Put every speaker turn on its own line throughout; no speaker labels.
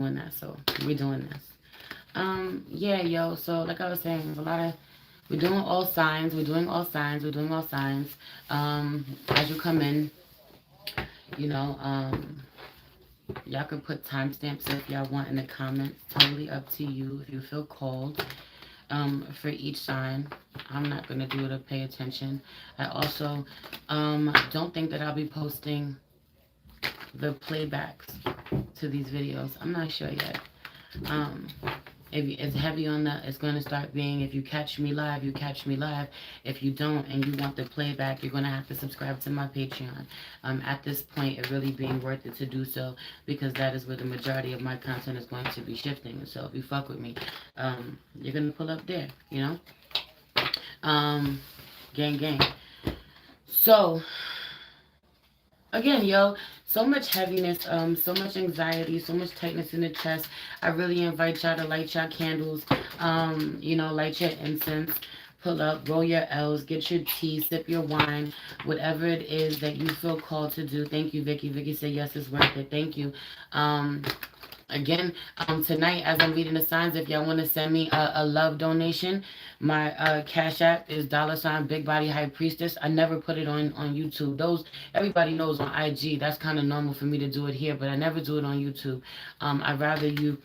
that, so we're doing this. Yeah, yo. So like I was saying, there's a lot of we're doing all signs. We're doing all signs. We're doing all signs. As you come in, you know, y'all can put timestamps if y'all want in the comments. Totally up to you if you feel called. For each sign, I'm not gonna do it or pay attention. I also don't think that I'll be posting the playbacks to these videos. I'm not sure yet. Um, if it's heavy on that, it's going to start being, if you catch me live, you catch me live. If you don't and you want the playback, you're going to have to subscribe to my Patreon. At this point, it really being worth it to do so, because that is where the majority of my content is going to be shifting. So if you fuck with me, you're going to pull up there, you know? Gang, gang. So, again, yo, so much heaviness, so much anxiety, so much tightness in the chest. I really invite y'all to light your candles, light your incense, pull up, roll your L's, get your tea, sip your wine, whatever it is that you feel called to do. Thank you, Vicky. Vicky said yes, it's worth it. Thank you. Again, tonight, as I'm reading the signs, if y'all want to send me a love donation, my cash app is $ Big Body High Priestess. I never put it on YouTube. Those, everybody knows on IG. That's kind of normal for me to do it here, but I never do it on YouTube. I'd rather if you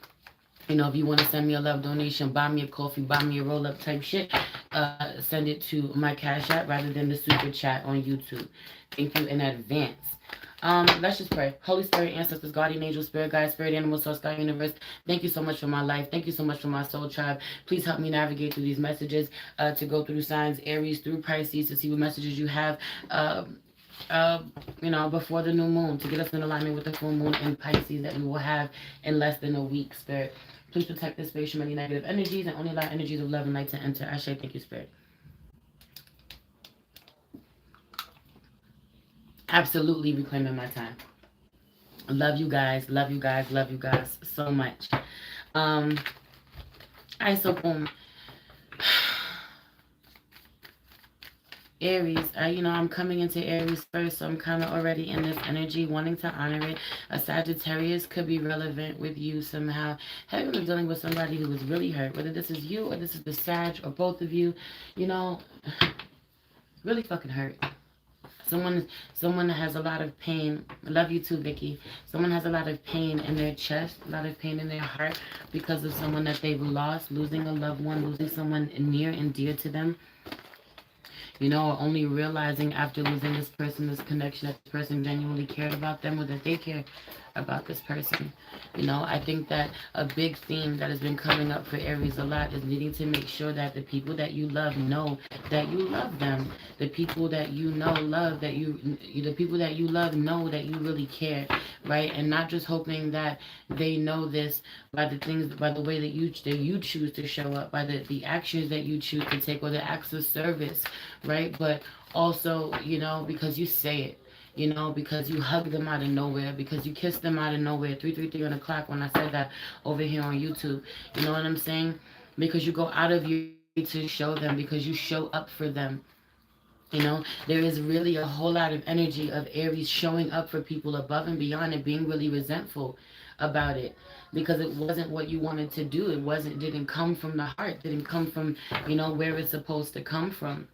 want to send me a love donation, buy me a coffee, buy me a roll up type shit, send it to my cash app rather than the super chat on YouTube. Thank you in advance. Let's just pray. Holy Spirit, ancestors, guardian angels, spirit guides, spirit animals, source, God, universe. Thank you so much for my life. Thank you so much for my soul tribe. Please help me navigate through these messages, to go through signs, Aries, through Pisces, to see what messages you have, before the new moon, to get us in alignment with the full moon in Pisces that we will have in less than a week, Spirit. Please protect this space from any negative energies and only allow energies of love and light to enter. I say thank you, Spirit. Absolutely reclaiming my time. Love you guys. Love you guys. Love you guys so much. So boom. Aries, I'm coming into Aries first, so I'm kind of already in this energy, wanting to honor it. A Sagittarius could be relevant with you somehow. Have you been dealing with somebody who was really hurt, whether this is you or this is the Sag or both of you, really fucking hurt. Someone that has a lot of pain. I love you too, Vicky. Someone has a lot of pain in their chest, a lot of pain in their heart because of someone that they've lost, losing a loved one, losing someone near and dear to them. Only realizing after losing this person, this connection, that this person genuinely cared about them or that they care about this person. I think that a big theme that has been coming up for Aries a lot is needing to make sure that the people that you love know that you love them. The people that you know love that the people that you love know that you really care, right? And not just hoping that they know this by the way that you choose to show up, by the actions that you choose to take or the acts of service, right? But also, because you say it, because you hug them out of nowhere, because you kiss them out of nowhere, 3:33 on the clock when I said that over here on YouTube. You know what I'm saying? Because you go out of your way to show them, because you show up for them. There is really a whole lot of energy of Aries showing up for people above and beyond and being really resentful about it because it wasn't what you wanted to do. Didn't come from the heart, didn't come from, where it's supposed to come from.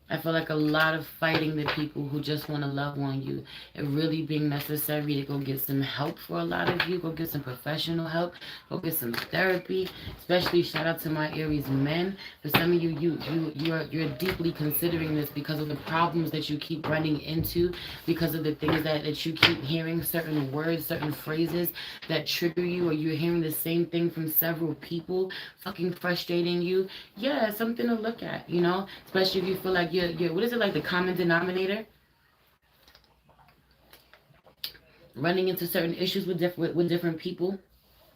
I feel like a lot of fighting the people who just want to love on you. It really being necessary to go get some help for a lot of you. Go get some professional help. Go get some therapy. Especially shout out to my Aries men. For some of you're deeply considering this because of the problems that you keep running into, because of the things that you keep hearing, certain words, certain phrases that trigger you, or you're hearing the same thing from several people, fucking frustrating you. Yeah, something to look at, especially if you feel like you're what is it, like the common denominator, running into certain issues with different people,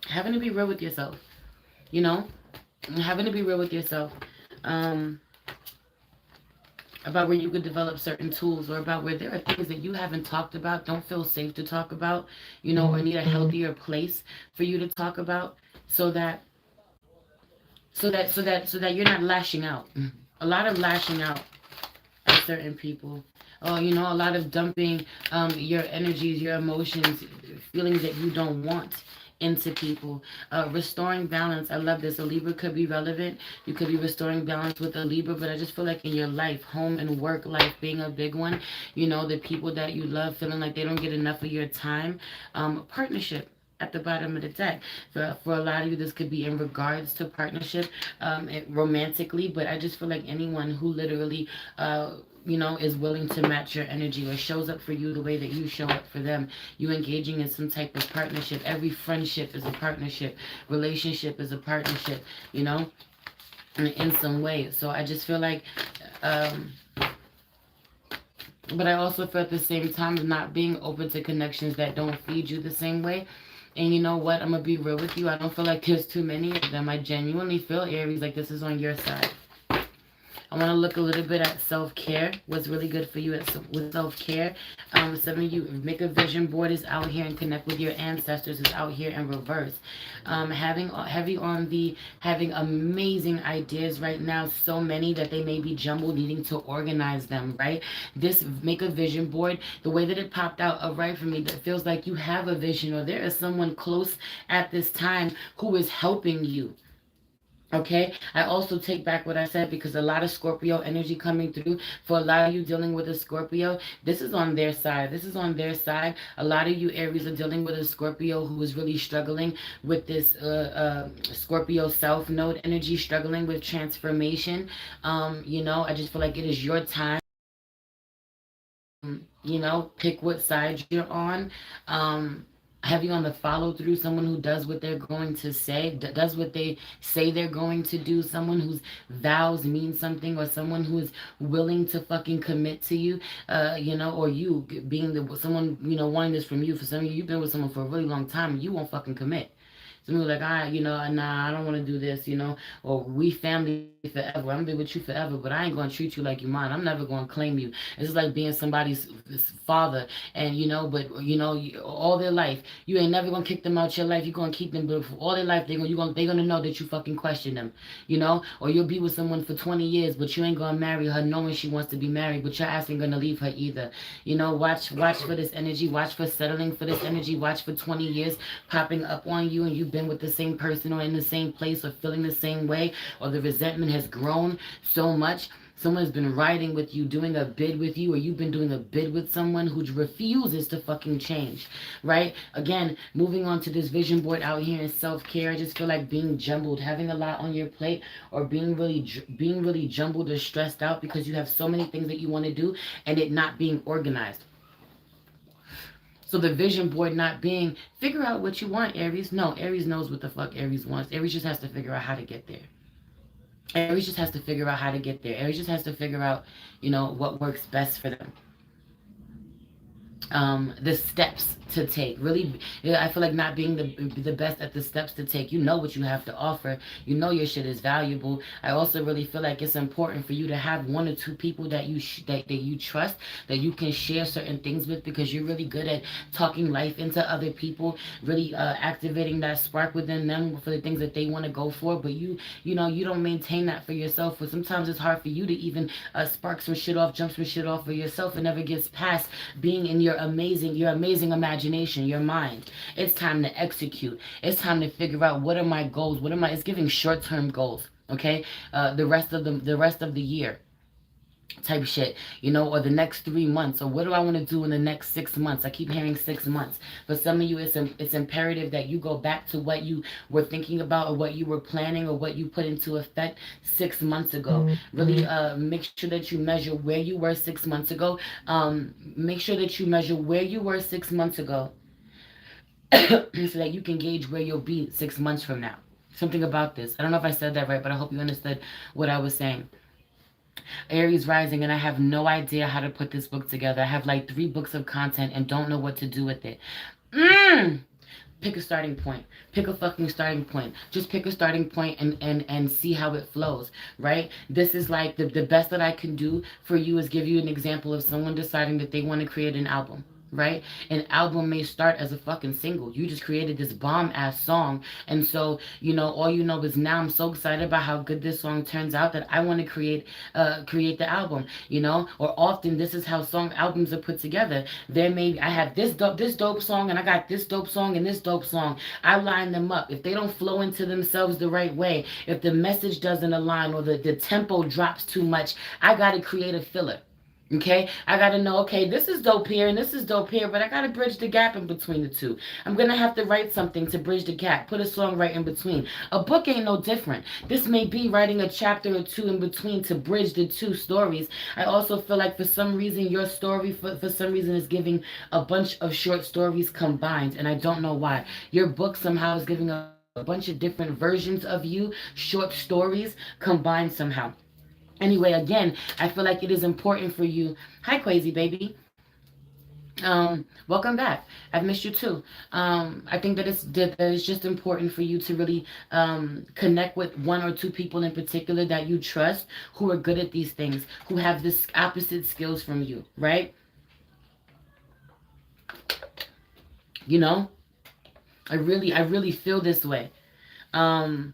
having to be real with yourself, having to be real with yourself, about where you could develop certain tools, or about where there are things that you haven't talked about, don't feel safe to talk about, or need a healthier place for you to talk about, so that you're not lashing out. A lot of lashing out at certain people. you know, a lot of dumping your energies, your emotions, feelings that you don't want into people. Restoring balance. I love this. A Libra could be relevant. You could be restoring balance with a Libra, but I just feel like in your life, home and work life being a big one, you know, the people that you love feeling like they don't get enough of your time. Partnership at the bottom of the deck. For a lot of you, this could be in regards to partnership, romantically, but I just feel like anyone who literally, you know, is willing to match your energy or shows up for you the way that you show up for them. You engaging in some type of partnership. Every friendship is a partnership. Relationship is a partnership, you know, in some way. So I just feel like, but I also feel at the same time not being open to connections that don't feed you the same way. And you know what? I'm going to be real with you. I don't feel like there's too many of them. I genuinely feel, Aries, like this is on your side. I want to look a little bit at self-care. What's really good for you with self-care. Some of you, make a vision board is out here and connect with your ancestors is out here in reverse. Having heavy on the having amazing ideas right now, so many that they may be jumbled, needing to organize them, right? This make a vision board, the way that it popped out right for me, that feels like you have a vision or there is someone close at this time who is helping you. Okay, I also take back what I said because a lot of Scorpio energy coming through. For a lot of you dealing with a Scorpio, this is on their side. This is on their side. A lot of you Aries are dealing with a Scorpio who is really struggling with this Scorpio South Node energy, struggling with transformation. You know, I just feel like it is your time. You know, pick what side you're on. Have you on the follow through, someone who does what they're going to say, does what they say they're going to do, someone whose vows mean something, or someone who is willing to fucking commit to you, you know, or you being the someone, you know, wanting this from you. For some of you, you've been with someone for a really long time and you won't fucking commit. Some people like, you know, nah, I don't want to do this, you know, or we family forever. I'm gonna be with you forever, but I ain't gonna treat you like you're mine. I'm never gonna claim you. It's like being somebody's father, and you know, but you know, all their life, you ain't never gonna kick them out your life. You're gonna keep them, but for all their life, they're gonna know that you fucking question them, you know, or you'll be with someone for 20 years, but you ain't gonna marry her knowing she wants to be married, but your ass ain't gonna leave her either. You know, watch for this energy, watch for settling for this energy, watch for 20 years popping up on you, and you've been with the same person or in the same place or feeling the same way, or the resentment has grown so much. Someone's been riding with you, doing a bid with you, or you've been doing a bid with someone who refuses to fucking change, right? Again, moving on to this vision board out here in self-care, I just feel like being jumbled, having a lot on your plate, or being really jumbled or stressed out because you have so many things that you want to do and it not being organized. So the vision board not being, figure out what you want, Aries. No, Aries knows what the fuck Aries wants. Aries just has to figure out how to get there. Aries just has to figure out how to get there. Aries just has to figure out, you know, what works best for them. The steps to take. Really, I feel like not being the best at the steps to take. You know what you have to offer. You know your shit is valuable. I also really feel like it's important for you to have one or two people that you that you trust, that you can share certain things with, because you're really good at talking life into other people, really activating that spark within them for the things that they want to go for. But you know, you don't maintain that for yourself. But sometimes it's hard for you to even spark some shit off, jump some shit off for yourself. It never gets past being in your amazing imagination, your mind. It's time to execute. It's time to figure out, what are my goals? It's giving short-term goals, okay? The rest of the year type shit, you know, or the next 3 months, or what do I want to do in the next 6 months? I keep hearing 6 months. For some of you, it's imperative that you go back to what you were thinking about, or what you were planning, or what you put into effect 6 months ago. Really make sure that you measure where you were 6 months ago. Make sure that you measure where you were 6 months ago so that you can gauge where you'll be 6 months from now. Something about this. I don't know if I said that right, but I hope you understood what I was saying. Aries rising, and I have no idea how to put this book together. I have like 3 books of content and don't know what to do with it. Pick a starting point. Pick a fucking starting point. Just pick a starting point and see how it flows, right? This is like the best that I can do for you is give you an example of someone deciding that they want to create an album. right? An album may start as a fucking single. You just created this bomb ass song. And so, all you know is now I'm so excited about how good this song turns out that I want to create the album, or often this is how song albums are put together. I have this dope song, and I got this dope song and this dope song. I line them up. If they don't flow into themselves the right way, if the message doesn't align or the tempo drops too much, I got to create a filler. Okay, I gotta know, okay, this is dope here and this is dope here, but I gotta bridge the gap in between the two. I'm gonna have to write something to bridge the gap, put a song right in between. A book ain't no different. This may be writing a chapter or two in between to bridge the two stories. I also feel like for some reason your story, for some reason, is giving a bunch of short stories combined, and I don't know why. Your book somehow is giving a bunch of different versions of you, short stories combined somehow. Anyway, again, I feel like it is important for you. Hi, Crazy Baby. Welcome back. I've missed you too. I think that it's just important for you to really connect with one or two people in particular that you trust, who are good at these things, who have this opposite skills from you, right? You know, I really feel this way. Um,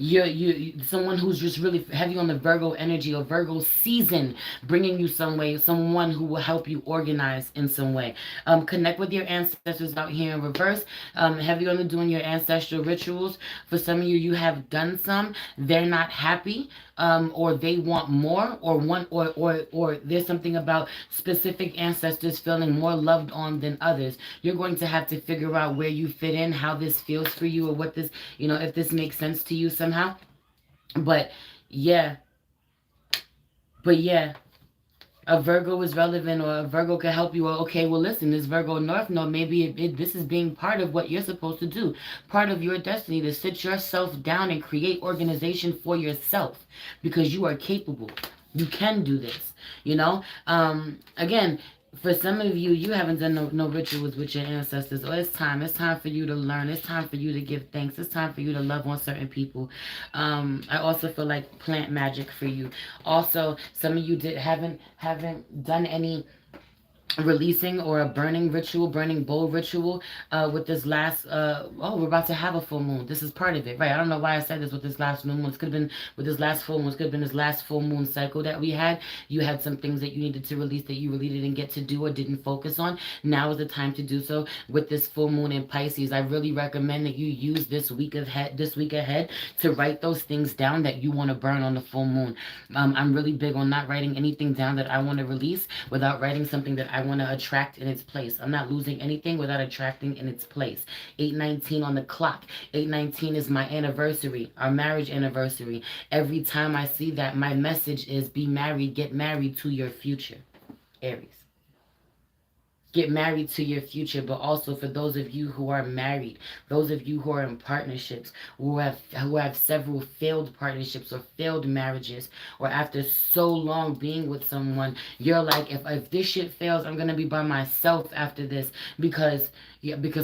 you someone who's just really heavy on the Virgo energy or Virgo season, bringing you some way, someone who will help you organize in some way. Connect with your ancestors out here in reverse. Heavy on the doing your ancestral rituals. For some of you, you have done some, they're not happy, or they want more, or one or there's something about specific ancestors feeling more loved on than others. You're going to have to figure out where you fit in, how this feels for you, or what this, if this makes sense to you somehow. But yeah, but yeah, a Virgo is relevant, or a Virgo can help you. Or, okay, well, listen, this Virgo North Node, maybe this is being part of what you're supposed to do, part of your destiny, to sit yourself down and create organization for yourself, because you are capable. You can do this, Again, for some of you, you haven't done no rituals with your ancestors. Or it's time. It's time for you to learn. It's time for you to give thanks. It's time for you to love on certain people. I also feel like plant magic for you. Also, some of you haven't done any releasing or a burning bowl ritual with this last we're about to have a full moon. This is part of it, right? I don't know why I said this with this last new moon. It could have been with this last full moon. It could have been this last full moon cycle that we had. You had some things that you needed to release that you really didn't get to do or didn't focus on. Now is the time to do so with this full moon in Pisces. I really recommend that you use this week ahead to write those things down that you want to burn on the full moon. I'm really big on not writing anything down that I want to release without writing something that I want to attract in its place. I'm not losing anything without attracting in its place. 819 on the clock. 819 is my anniversary, our marriage anniversary. Every time I see that, my message is be married, get married to your future, Aries. Get married to your future. But also for those of you who are married, those of you who are in partnerships, who have several failed partnerships or failed marriages, or after so long being with someone, you're like, if this shit fails, I'm gonna be by myself after this, because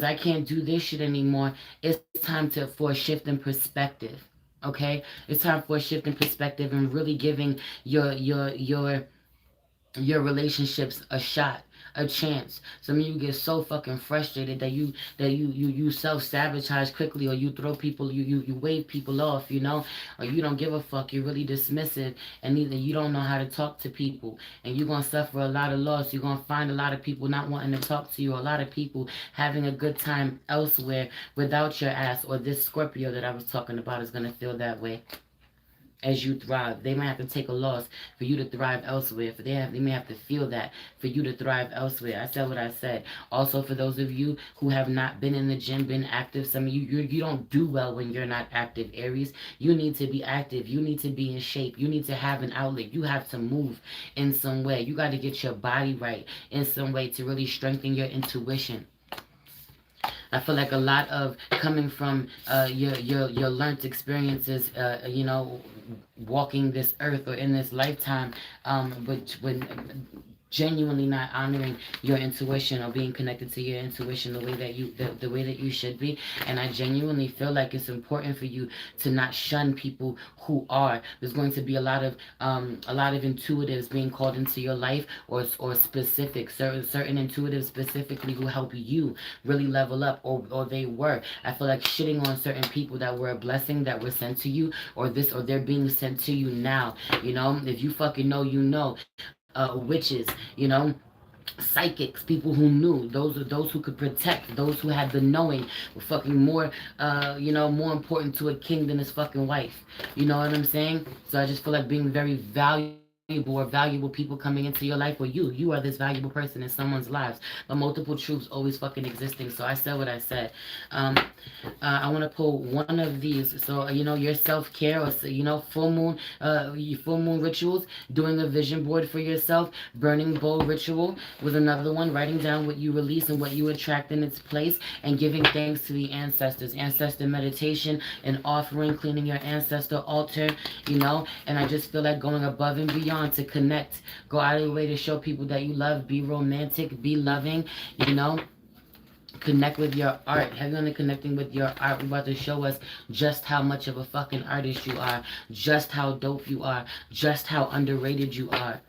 I can't do this shit anymore. It's time for a shift in perspective. Okay, it's time for a shift in perspective and really giving your relationships a shot, a chance. Some of you get so fucking frustrated that you self-sabotage quickly, or you throw people, you wave people off, or you don't give a fuck. You're really dismissive, and either you don't know how to talk to people, and you're gonna suffer a lot of loss. You're gonna find a lot of people not wanting to talk to you, a lot of people having a good time elsewhere without your ass. Or this Scorpio that I was talking about is gonna feel that way as you thrive. They might have to take a loss for you to thrive elsewhere. They may have to feel that for you to thrive elsewhere. I said what I said. Also, for those of you who have not been in the gym, been active, some of you don't do well when you're not active, Aries. You need to be active. You need to be in shape. You need to have an outlet. You have to move in some way. You got to get your body right in some way to really strengthen your intuition. I feel like a lot of coming from your learned experiences, walking this earth or in this lifetime, but when genuinely not honoring your intuition or being connected to your intuition the way that the way that you should be. And I genuinely feel like it's important for you to not shun people who are. There's going to be a lot of intuitives being called into your life, or specific certain intuitives specifically who help you really level up, or they were. I feel like shitting on certain people that were a blessing, that were sent to you, or they're being sent to you now. You know, if you fucking know, you know. Witches, you know, psychics, people who knew, those who could protect, those who had the knowing, were fucking more, you know, more important to a king than his fucking wife. You know what I'm saying? So I just feel like being very valuable, or valuable people coming into your life, or you are this valuable person in someone's lives, but multiple truths always fucking existing. So I said what I said. I want to pull one of these. So you know, your self-care, or you know, full moon rituals, doing a vision board for yourself, burning bowl ritual was another one, writing down what you release and what you attract in its place, and giving thanks to the ancestors, ancestor meditation, and offering, cleaning your ancestor altar, you know. And I just feel like going above and beyond to connect, go out of your way to show people that you love, be romantic, be loving, you know. Connect with your art. Heavy on the connecting with your art. We're about to show us just how much of a fucking artist you are, just how dope you are, just how underrated you are,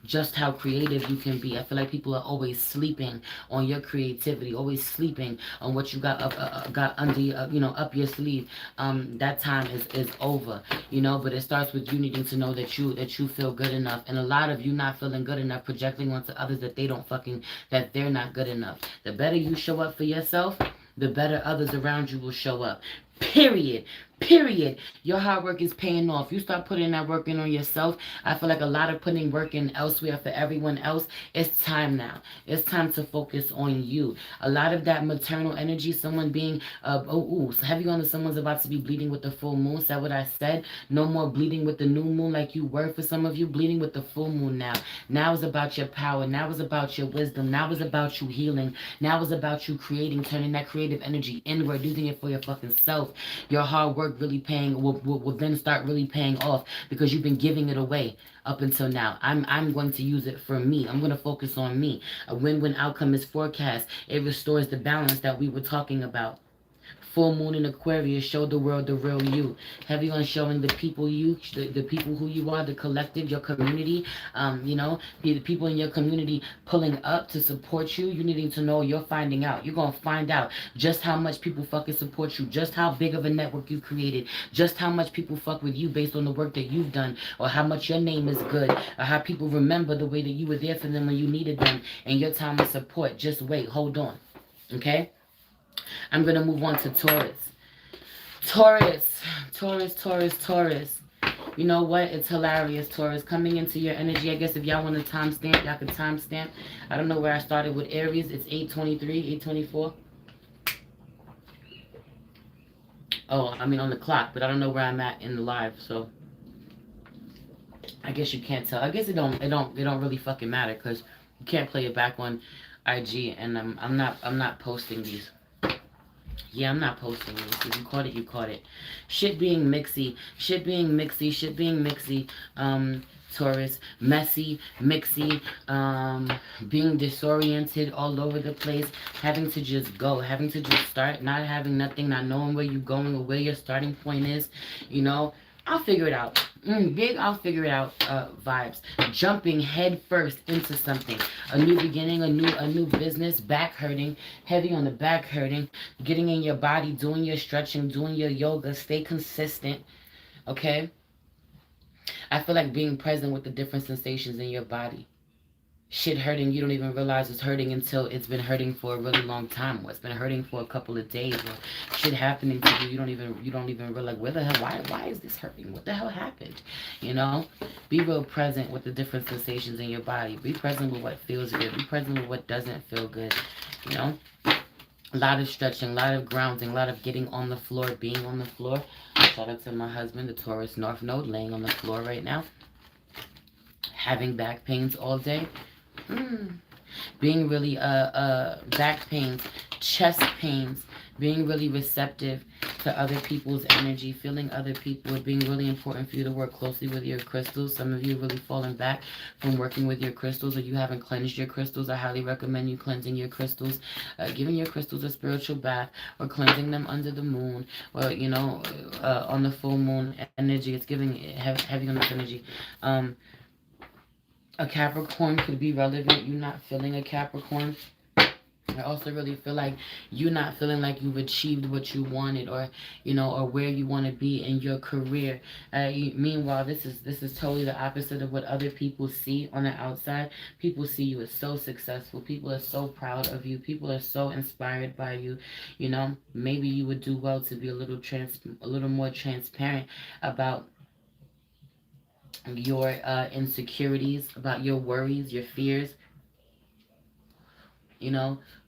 just how creative you can be. I feel like people are always sleeping on your creativity, always sleeping on what you got under you know, up your sleeve. That time is over, you know. But it starts with you needing to know that you feel good enough, and a lot of you not feeling good enough, projecting onto others that that they're not good enough. The better you show up for yourself, the better others around you will show up. Period. Period. Your hard work is paying off. You start putting that work in on yourself. I feel like a lot of putting work in elsewhere for everyone else. It's time now. It's time to focus on you. A lot of that maternal energy, someone being, heavy on the someone's about to be bleeding with the full moon. Said what I said. No more bleeding with the new moon like you were for some of you. Bleeding with the full moon now. Now is about your power. Now is about your wisdom. Now is about you healing. Now is about you creating, turning that creative energy inward, using it for your fucking self. Your hard work really will then start really paying off, because you've been giving it away up until now. I'm going to use it for me. I'm going to focus on me. A win-win outcome is forecast. It restores the balance that we were talking about. Full moon in Aquarius, show the world the real you. Heavy on showing the people the people who you are, the collective, your community. You know, the people in your community pulling up to support you. You needing to know, you're finding out. You're gonna find out just how much people fucking support you, just how big of a network you created, just how much people fuck with you based on the work that you've done, or how much your name is good, or how people remember the way that you were there for them when you needed them, and your time of support. Just wait, hold on, okay? I'm going to move on to Taurus. Taurus. You know what? It's hilarious, Taurus. Coming into your energy. I guess if y'all want to timestamp, y'all can timestamp. I don't know where I started with Aries. It's 8:23, 8:24. Oh, I mean on the clock, but I don't know where I'm at in the live, so I guess you can't tell. I guess it don't really fucking matter, because you can't play it back on IG, and I'm not posting these. Yeah, I'm not posting this. If you caught it, you caught it. Shit being mixy. Taurus, messy, mixy, being disoriented all over the place, having to just go, having to just start, not having nothing, not knowing where you're going or where your starting point is, you know. I'll figure it out. Big I'll figure it out vibes. Jumping head first into something. A new beginning, a new business, back hurting, heavy on the back hurting, getting in your body, doing your stretching, doing your yoga, stay consistent, okay? I feel like being present with the different sensations in your body. Shit hurting, you don't even realize it's hurting until it's been hurting for a really long time, or it's been hurting for a couple of days, or shit happening to you, you don't even realize, where the hell, why is this hurting? What the hell happened? You know? Be real present with the different sensations in your body. Be present with what feels good. Be present with what doesn't feel good. You know? A lot of stretching, a lot of grounding, a lot of getting on the floor, being on the floor. Shout out to my husband, the Taurus North Node, laying on the floor right now. Having back pains all day. Being really back pains, chest pains, being really receptive, to other people's energy, feeling other people, it being really important for you to work closely with your crystals. Some of you really falling back from working with your crystals, or you haven't cleansed your crystals. I highly recommend you cleansing your crystals, giving your crystals a spiritual bath, or cleansing them under the moon, or on the full moon energy. It's giving heavy on this energy. Um, a Capricorn could be relevant. You're not feeling a Capricorn. I also really feel like you're not feeling like you've achieved what you wanted, or where you want to be in your career. Meanwhile, this is totally the opposite of what other people see on the outside. People see you as so successful. People are so proud of you. People are so inspired by you. Maybe you would do well to be a little more transparent about your insecurities, about your worries, your fears.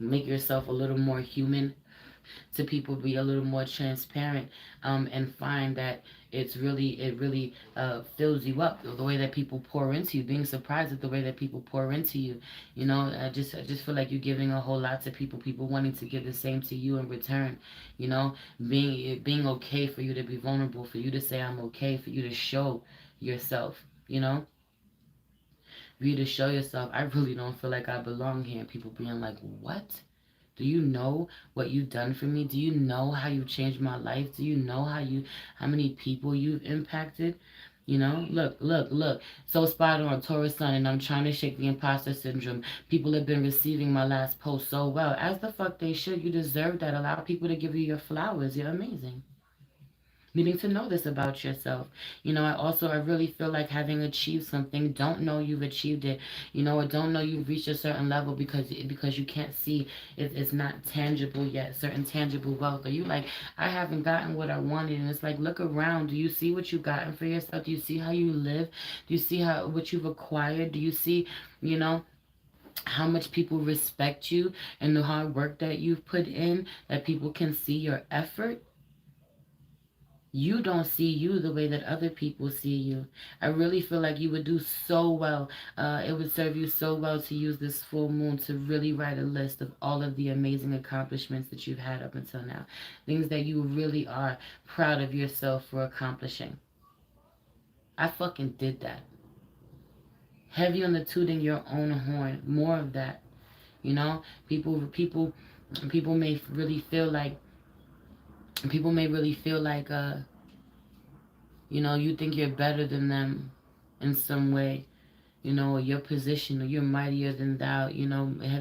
Make yourself a little more human to people, be a little more transparent, and find that it really fills you up, the way that people pour into you, being surprised at the way that people pour into you. I just feel like you're giving a whole lot to people wanting to give the same to you in return. Being okay for you to be vulnerable, for you to say I'm okay, for you to show yourself, for you to show yourself, I really don't feel like I belong here. And people being like, what? Do you know what you've done for me? Do you know how you changed my life? Do you know how many people you've impacted? Look. So spot on, Taurus Sun, and I'm trying to shake the imposter syndrome. People have been receiving my last post so well. As the fuck they should. You deserve that. Allow people to give you your flowers. You're amazing. Needing to know this about yourself. I really feel like having achieved something, don't know you've achieved it, or don't know you've reached a certain level because you can't see it's not tangible yet, certain tangible wealth. Or you like, I haven't gotten what I wanted, and it's like, look around. Do you see what you've gotten for yourself? Do you see how you live? Do you see what you've acquired? Do you see, how much people respect you and the hard work that you've put in, that people can see your effort? You don't see you the way that other people see you. I really feel like you would do so well. It would serve you so well to use this full moon to really write a list of all of the amazing accomplishments that you've had up until now. Things that you really are proud of yourself for accomplishing. I fucking did that. Heavy on the tooting your own horn. More of that. People may really feel like you think you're better than them in some way, or your position, or you're mightier than thou, have you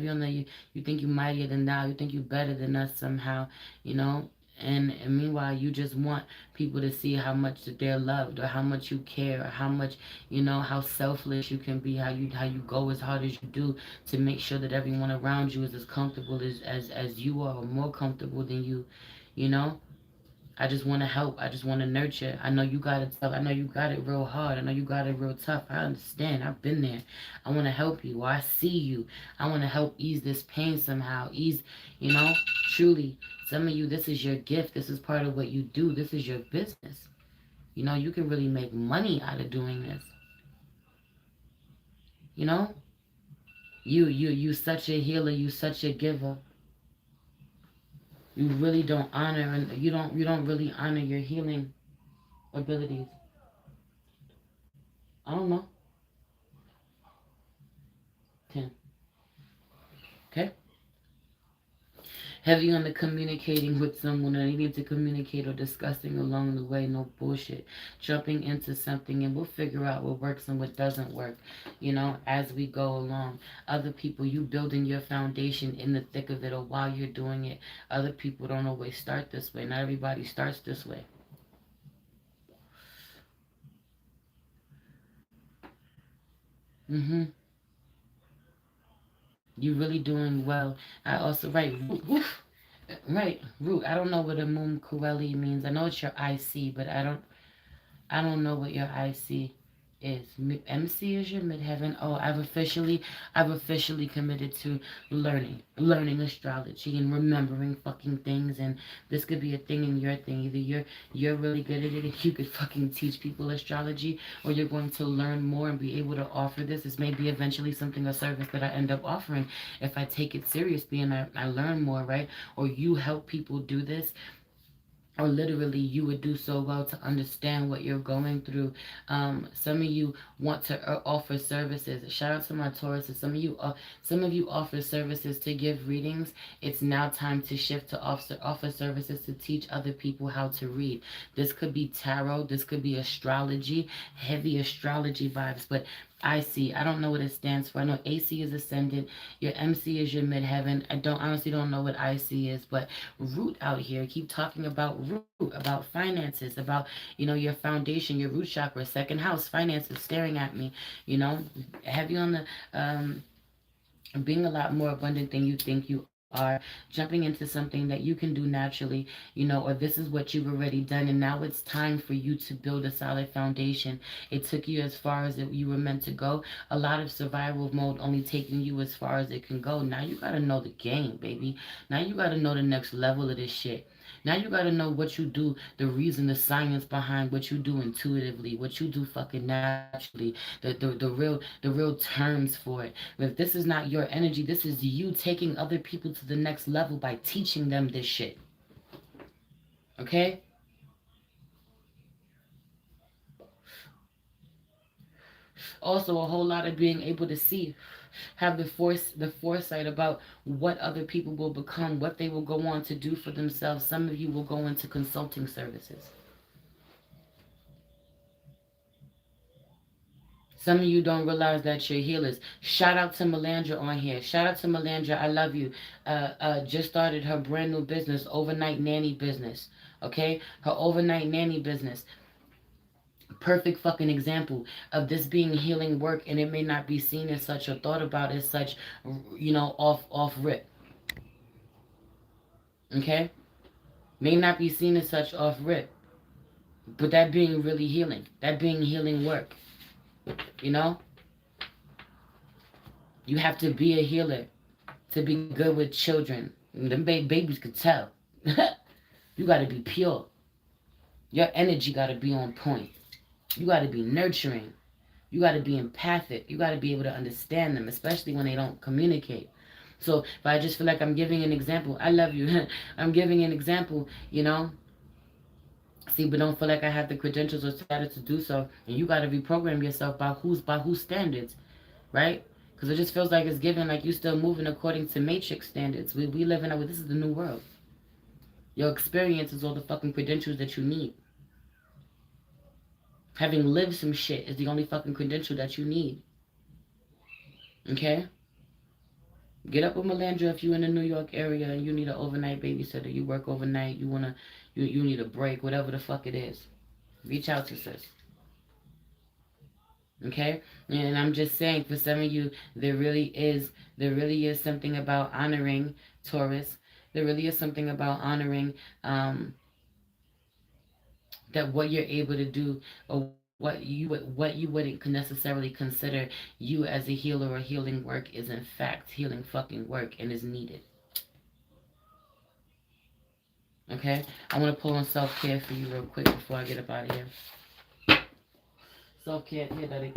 on that, you think you're mightier than thou, you think you're better than us somehow, and meanwhile you just want people to see how much that they're loved, or how much you care, or how much, how selfless you can be, how you go as hard as you do to make sure that everyone around you is as comfortable as you are, or more comfortable than you, you know I just want to help. I just want to nurture. I know you got it tough. I know you got it real hard. I know you got it real tough. I understand. I've been there. I want to help you. Or I see you. I want to help ease this pain somehow. Truly, some of you, this is your gift. This is part of what you do. This is your business. You can really make money out of doing this. You know? You such a healer. You such a giver. You really don't honor, and you don't really honor your healing abilities. I don't know. 10. Okay? Heavy on the communicating with someone, or needing to communicate, or discussing along the way. No bullshit. Jumping into something, and we'll figure out what works and what doesn't work, as we go along. Other people, you building your foundation in the thick of it, or while you're doing it. Other people don't always start this way. Not everybody starts this way. Mm-hmm. You're really doing well. I also, right, right, root. I don't know what a moon Coeli means. I know it's your IC, but I don't know what your IC is. MC is your midheaven. Oh, I've officially committed to learning astrology and remembering fucking things. And this could be a thing in your thing. Either you're really good at it and you could fucking teach people astrology, or you're going to learn more and be able to offer this. This may be eventually a service that I end up offering if I take it seriously and I learn more, right? Or you help people do this. or literally you would do so well to understand what you're going through. Some of you want to offer services. Shout out to my Tauruses. Some of you offer services to give readings. It's now time to shift to offer services to teach other people how to read. This could be tarot, this could be astrology, heavy astrology vibes, but I don't know what it stands for. I know AC is ascendant. Your MC is your midheaven. I honestly don't know what IC is, but root out here. Keep talking about root, about finances, about, your foundation, your root chakra, second house, finances staring at me, heavy on the being a lot more abundant than you think you are, jumping into something that you can do naturally, or this is what you've already done, and now it's time for you to build a solid foundation. It took you as far as you were meant to go. A lot of survival mode only taking you as far as it can go. Now you gotta know the game, baby. Now you gotta know the next level of this shit. Now you gotta know what you do, the reason, the science behind what you do intuitively, what you do fucking naturally, the real terms for it. If this is not your energy, this is you taking other people to the next level by teaching them this shit. Okay? Also, a whole lot of being able to see, have the foresight about what other people will become, what they will go on to do for themselves. Some of you will go into consulting services. Some of you don't realize that you're healers. Shout out to Melandra on here. Shout out to Melandra. I love you. Just started her brand new business, overnight nanny business. Okay? Her overnight nanny business. Perfect fucking example of this being healing work, and it may not be seen as such or thought about as such, off rip. Okay? May not be seen as such off rip. But that being really healing. That being healing work. You know? You have to be a healer to be good with children. Them babies could tell. You got to be pure. Your energy got to be on point. You got to be nurturing. You got to be empathic. You got to be able to understand them, especially when they don't communicate. So if I just feel like I'm giving an example, I love you. I'm giving an example, See, but don't feel like I have the credentials or status to do so. And you got to reprogram yourself by whose standards, right? Because it just feels like it's given like you still moving according to Matrix standards. We live in this is the new world. Your experience is all the fucking credentials that you need. Having lived some shit is the only fucking credential that you need. Okay? Get up with Melandra if you're in the New York area and you need an overnight babysitter. You work overnight. You need a break. Whatever the fuck it is. Reach out to sis. Okay? And I'm just saying, for some of you, there really is something about honoring Taurus. There really is something about honoring that what you're able to do, or what you wouldn't necessarily consider you as a healer or healing work is in fact healing fucking work and is needed. Okay? I want to pull on self-care for you real quick before I get up out of here. Self-care, here, daddy.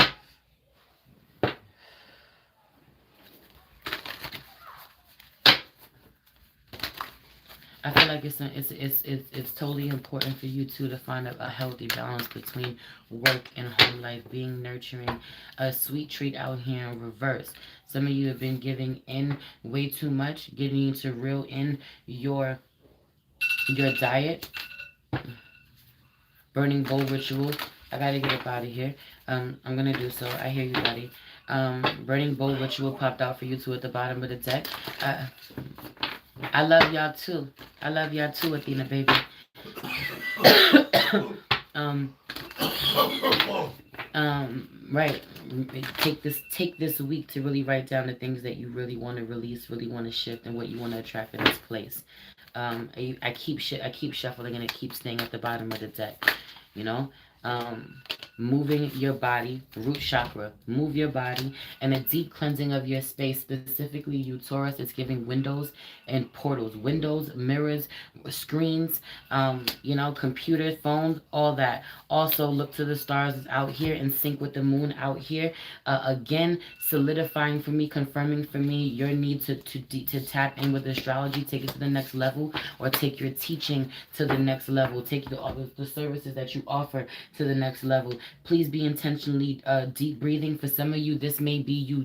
I feel like it's totally important for you too to find a healthy balance between work and home life, being nurturing. A sweet treat out here in reverse. Some of you have been giving in way too much, getting you to reel in your diet. Burning bowl ritual. I gotta get up out of here. I'm gonna do so. I hear you, buddy. Burning bowl ritual popped out for you two at the bottom of the deck. I love y'all too. I love y'all too, Athena, baby. Right. Take this week to really write down the things that you really want to release, really want to shift, and what you want to attract in this place. I keep shuffling and it keeps staying at the bottom of the deck. moving your body, root chakra, move your body, and a deep cleansing of your space, specifically you Taurus. It's giving windows and portals, windows, mirrors, screens, computers, phones, all that. Also, look to the stars out here in sync with the moon out here. Again, solidifying for me, confirming for me your need to tap in with astrology, take it to the next level, or take your teaching to the next level, take the services that you offer to the next level. Please be intentionally deep breathing. For some of you, this may be you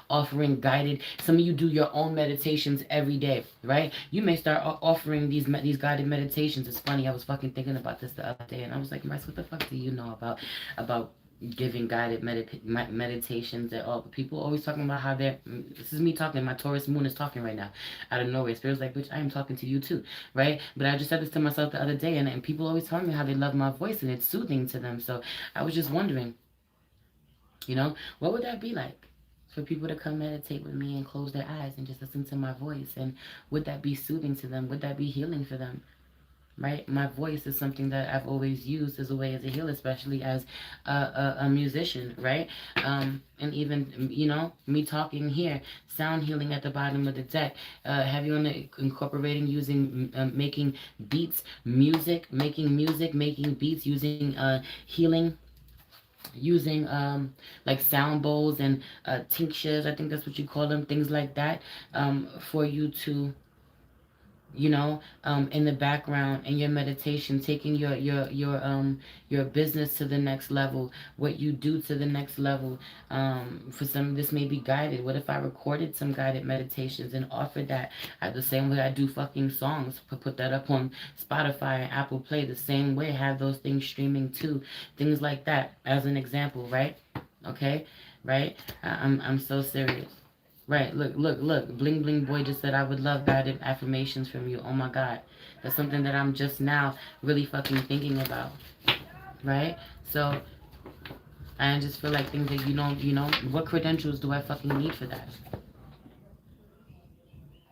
offering guided. Some of you do your own meditations every day, right? You may start offering these guided meditations. It's funny. I was fucking thinking about this the other day, and I was like, Marcy, what the fuck do you know about giving guided meditations at all? But people always talking about how this is me talking. My Taurus moon is talking right now, out of nowhere. Spirit's like, bitch, I am talking to you too, right? But I just said this to myself the other day, and people always tell me how they love my voice and it's soothing to them. So I was just wondering, what would that be like for people to come meditate with me and close their eyes and just listen to my voice? And would that be soothing to them? Would that be healing for them? Right? My voice is something that I've always used as a way as a healer, especially as a musician, right? And even, me talking here, sound healing at the bottom of the deck. Have you incorporating using, making beats, making beats, using healing, using like sound bowls and tinctures, I think that's what you call them, things like that, for you to in the background in your meditation, taking your business to the next level, what you do to the next level. For some, this may be guided. What if I recorded some guided meditations and offered that the same way I do fucking songs? Put that up on Spotify and Apple Play the same way. Have those things streaming too. Things like that as an example, right? Okay, right? I'm so serious. Right, look. Bling Bling Boy just said I would love guided affirmations from you. Oh my God. That's something that I'm just now really fucking thinking about. Right? So, I just feel like things that what credentials do I fucking need for that?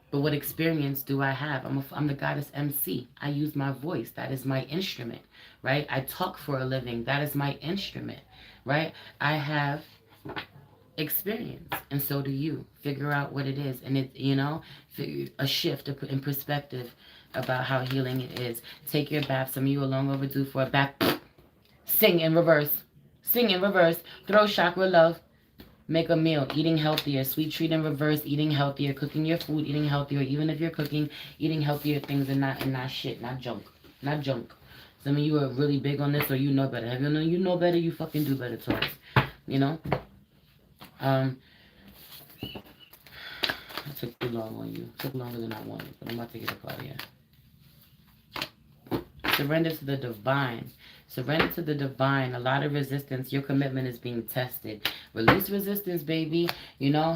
But what experience do I have? I'm the goddess MC. I use my voice. That is my instrument. Right? I talk for a living. That is my instrument. Right? I have experience, and so do you. Figure out what it is, and it's a shift in perspective about how healing it is. Take your bath. Some of you are long overdue for a bath. Sing in reverse, throw chakra love. Make a meal, eating healthier, sweet treat in reverse, eating healthier, cooking your food, eating healthier. Even if you're cooking, eating healthier things, and not shit, not junk. Some of you are really big on this, or you know better. Have you know better? You fucking do better, Taurus. I took too long on you. Took longer than I wanted, but I'm about to get up out of here. Surrender to the divine. Surrender to the divine. A lot of resistance. Your commitment is being tested. Release resistance, baby. You're gonna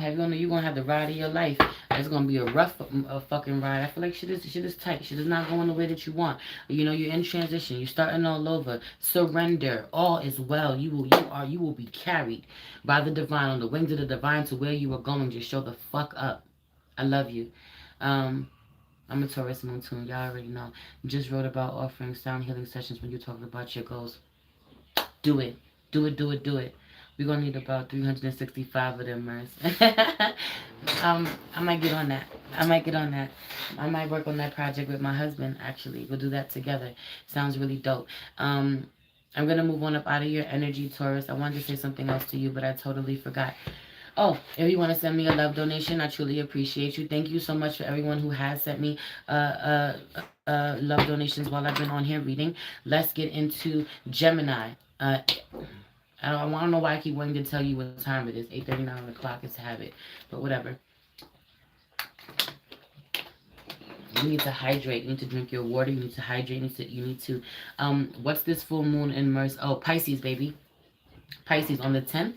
have the ride of your life. It's gonna be a rough fucking ride. I feel like shit is tight. Shit is not going the way that you want. You're in transition. You're starting all over. Surrender. All is well. You will be carried by the divine, on the wings of the divine, to where you are going. Just show the fuck up. I love you. I'm a Taurus moon too. Y'all already know. Just wrote about offering sound healing sessions when you're talking about your goals. Do it. We're going to need about 365 of them, Mers. I might get on that. I might work on that project with my husband, actually. We'll do that together. Sounds really dope. I'm going to move on up out of your energy, Taurus. I wanted to say something else to you, but I totally forgot. Oh, if you want to send me a love donation, I truly appreciate you. Thank you so much for everyone who has sent me love donations while I've been on here reading. Let's get into Gemini. I don't know why I keep wanting to tell you what time it is. 8:39 on the clock is to have it, but whatever. You need to hydrate. You need to drink your water. You need to hydrate. You need to what's this full moon in Mars? Oh, Pisces, baby. Pisces on the 10th.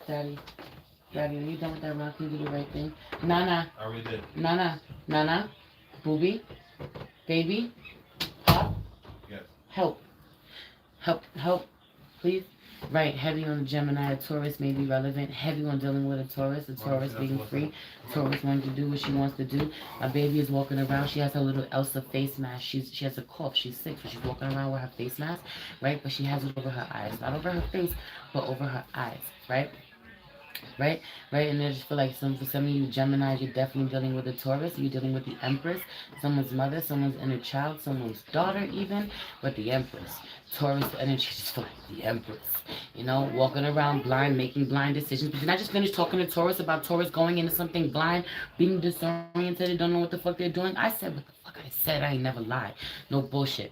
Daddy, are you done with that rock? Can you do the right thing? Nana.
I already did.
Nana. Booby. Baby. Pop.
Yes.
Help. Please. Right, heavy on the Gemini, a Taurus may be relevant. Heavy on dealing with a Taurus being free. Taurus wanting to do what she wants to do. My baby is walking around. She has her little Elsa face mask. She has a cough. She's sick, so she's walking around with her face mask, right? But she has it over her eyes, not over her face, but over her eyes, right? Right, right, and I just feel like for some of you Geminis, you're definitely dealing with a Taurus. You're dealing with the Empress, someone's mother, someone's inner child, someone's daughter, even. But the Empress, Taurus energy, just feel like the Empress. You know, walking around blind, making blind decisions. But did I just finish talking to Taurus about Taurus going into something blind, being disoriented, don't know what the fuck they're doing? I said what the fuck I said. I ain't never lied. No bullshit.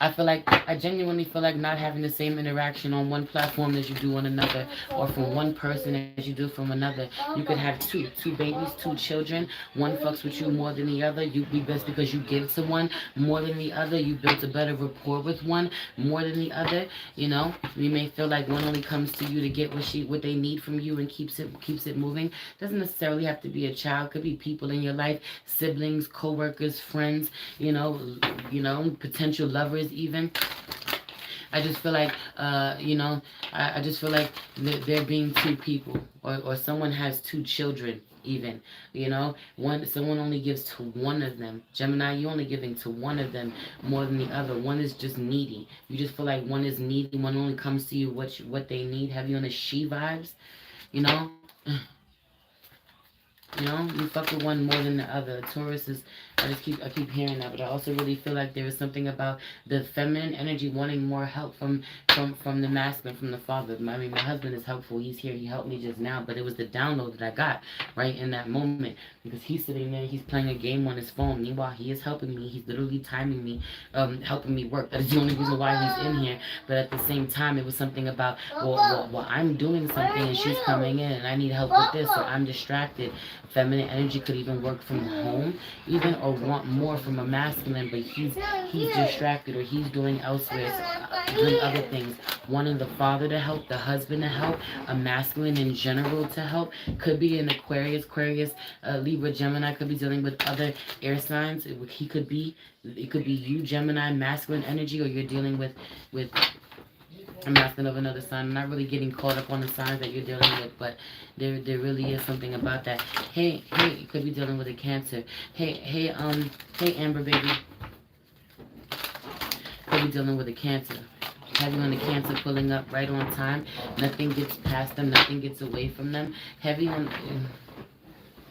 I genuinely feel like not having the same interaction on one platform as you do on another, or from one person as you do from another. You could have two babies, two children. One fucks with you more than the other. You be best because you give to one more than the other. You built a better rapport with one more than the other. You know, you may feel like one only comes to you to get what they need from you and keeps it moving. Doesn't necessarily have to be a child. Could be people in your life, siblings, co-workers, friends. You know, potential lovers even. I just feel like, I just feel like there being two people, or someone has two children even, someone only gives to one of them. Gemini, you only giving to one of them more than the other. One is just needy. You just feel like one is needy. One only comes to you what they need. Have you on the she vibes, you know? You fuck with one more than the other. Taurus is, I keep hearing that, but I also really feel like there is something about the feminine energy wanting more help from the masculine, from the father. I mean, my husband is helpful. He's here. He helped me just now, but it was the download that I got right in that moment, because he's sitting there, he's playing a game on his phone. Meanwhile, he is helping me. He's literally timing me, helping me work. That is the only reason why he's in here. But at the same time, it was something about, well, I'm doing something and she's coming in and I need help with this, so I'm distracted. Feminine energy could even work from home, even, or want more from a masculine, but he's distracted, or he's doing elsewhere, doing other things, wanting the father to help, the husband to help, a masculine in general to help. Could be an Aquarius, Libra, Gemini, could be dealing with other air signs. It could be you, Gemini, masculine energy, or you're dealing with a masculine of another sign. I'm not really getting caught up on the signs that you're dealing with, but there really is something about that. Hey, you could be dealing with a Cancer. Hey, Amber baby. Could be dealing with a Cancer. Heavy on the Cancer, pulling up right on time. Nothing gets past them. Nothing gets away from them. Heavy on.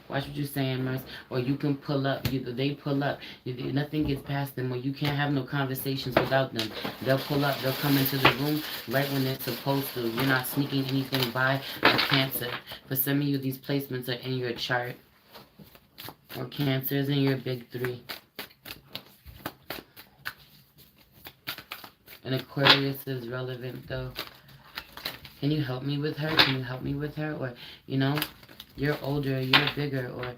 Watch what you're saying, Merce. Or you can pull up. They pull up. Nothing gets past them. Or you can't have no conversations without them. They'll pull up. They'll come into the room right when they're supposed to. You're not sneaking anything by a Cancer. For some of you, these placements are in your chart. Or Cancers in your big three. And Aquarius is relevant, though. Can you help me with her? Or, you're older, you're bigger, or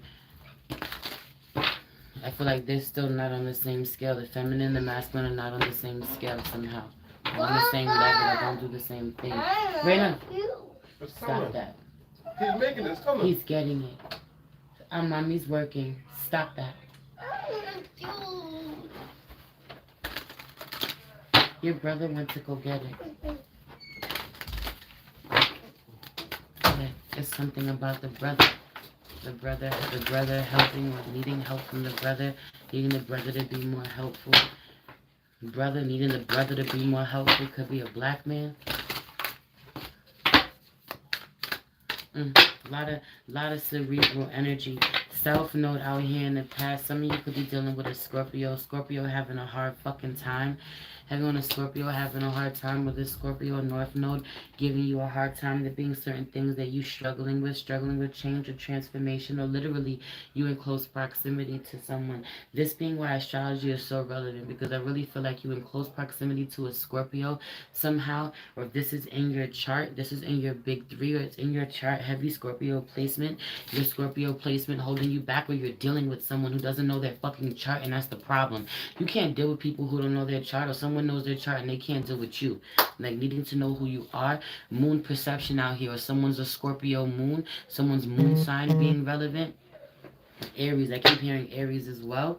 I feel like they're still not on the same scale. The feminine and the masculine are not on the same scale somehow. They're on the same level, I don't do the same thing. Raina, stop that.
He's making this, come on.
He's getting it. Mommy's working. Stop that. Your brother went to go get it. It's something about the brother. The brother helping or needing help from the brother, needing the brother to be more helpful. Brother needing the brother to be more helpful. Could be a black man. Lot of cerebral energy. South Node out here in the past. Some of you could be dealing with a Scorpio. Scorpio having a hard fucking time. Having on a Scorpio having a hard time with this Scorpio North Node, giving you a hard time. There being certain things that you struggling with change or transformation, or literally you in close proximity to someone. This being why astrology is so relevant, because I really feel like you in close proximity to a Scorpio somehow, or if this is in your chart, this is in your big three, or it's in your chart, heavy Scorpio placement, your Scorpio placement holding you back, or you're dealing with someone who doesn't know their fucking chart, and that's the problem. You can't deal with people who don't know their chart, or someone knows their chart and they can't deal with you. Like needing to know who you are. Moon perception out here, or someone's a Scorpio moon, someone's moon sign being relevant. Aries, I keep hearing Aries as well.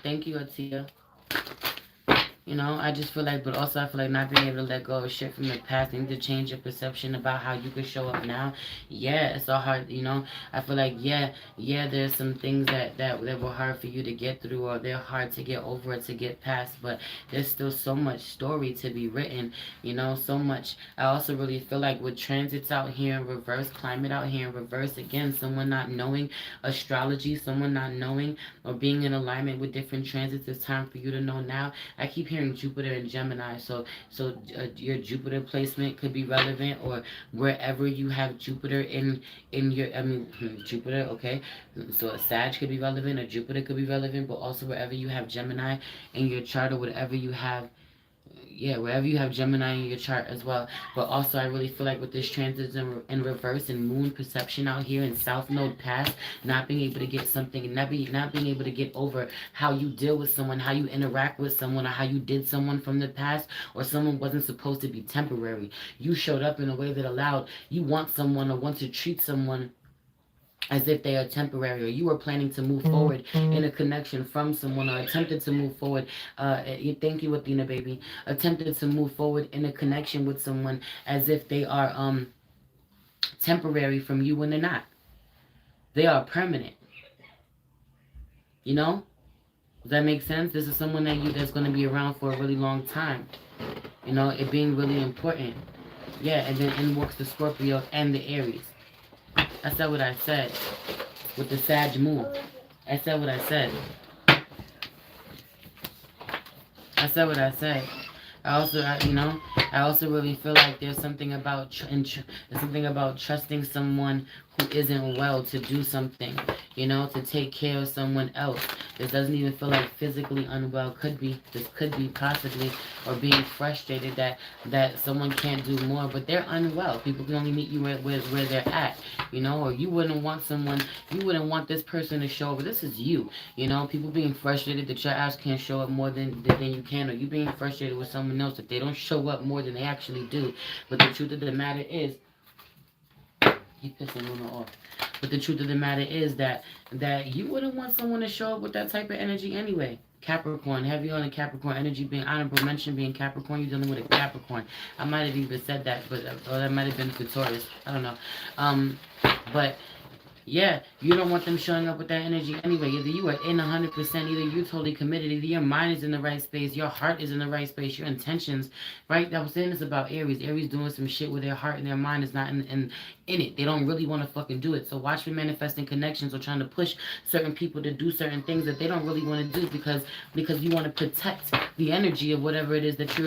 Thank you, Atia. You know, I just feel like, but also I feel like not being able to let go of shit from the past and to change your perception about how you could show up now. Yeah, it's all hard. You know, I feel like there's some things that were hard for you to get through, or they're hard to get over, or to get past. But there's still so much story to be written. You know, so much. I also really feel like with transits out here in reverse, climate out here in reverse, again, someone not knowing astrology, someone not knowing or being in alignment with different transits, it's time for you to know now. I keep hearing Jupiter and Gemini, so your Jupiter placement could be relevant, or wherever you have Jupiter in your, Jupiter, okay, so a Sag could be relevant, or Jupiter could be relevant, but also wherever you have Gemini in your chart, or whatever you have, wherever you have Gemini in your chart as well. But also, I really feel like with this transit in reverse and moon perception out here in South Node past, not being able to get something, and not being able to get over how you deal with someone, how you interact with someone, or how you did someone from the past, or someone wasn't supposed to be temporary. You showed up in a way that allowed you want someone, or want to treat someone as if they are temporary, or you are planning to move forward in a connection from someone, or attempted to move forward. Thank you, Athena, baby. Attempted to move forward in a connection with someone as if they are temporary from you, when they're not. They are permanent. You know? Does that make sense? This is someone that's going to be around for a really long time. You know, it being really important. Yeah, and then in works the Scorpio and the Aries. I said what I said with the Sag moon. I said what I said. I said what I said. I also really feel like there's something about trusting someone who isn't well to do something, to take care of someone else. This doesn't even feel like physically unwell. This could be possibly, or being frustrated that someone can't do more, but they're unwell. People can only meet you where they're at, or you wouldn't want this person to show up. This is you, people being frustrated that your ass can't show up more than you can, or you being frustrated with someone else that they don't show up more than they actually do. But the truth of the matter is, he's pissing Luna off. But the truth of the matter is that you wouldn't want someone to show up with that type of energy anyway. Capricorn, heavy on the Capricorn energy, being honorable mention, being Capricorn, you're dealing with a Capricorn. I might have even said that, or that might have been for Taurus. I don't know. But yeah, you don't want them showing up with that energy anyway. Either you are in 100%, either you're totally committed, either your mind is in the right space, your heart is in the right space, your intentions, right? I was saying this about Aries. Aries doing some shit where their heart and their mind is not in it. They don't really want to fucking do it. So watch for manifesting connections, or trying to push certain people to do certain things that they don't really want to do because you want to protect the energy of whatever it is that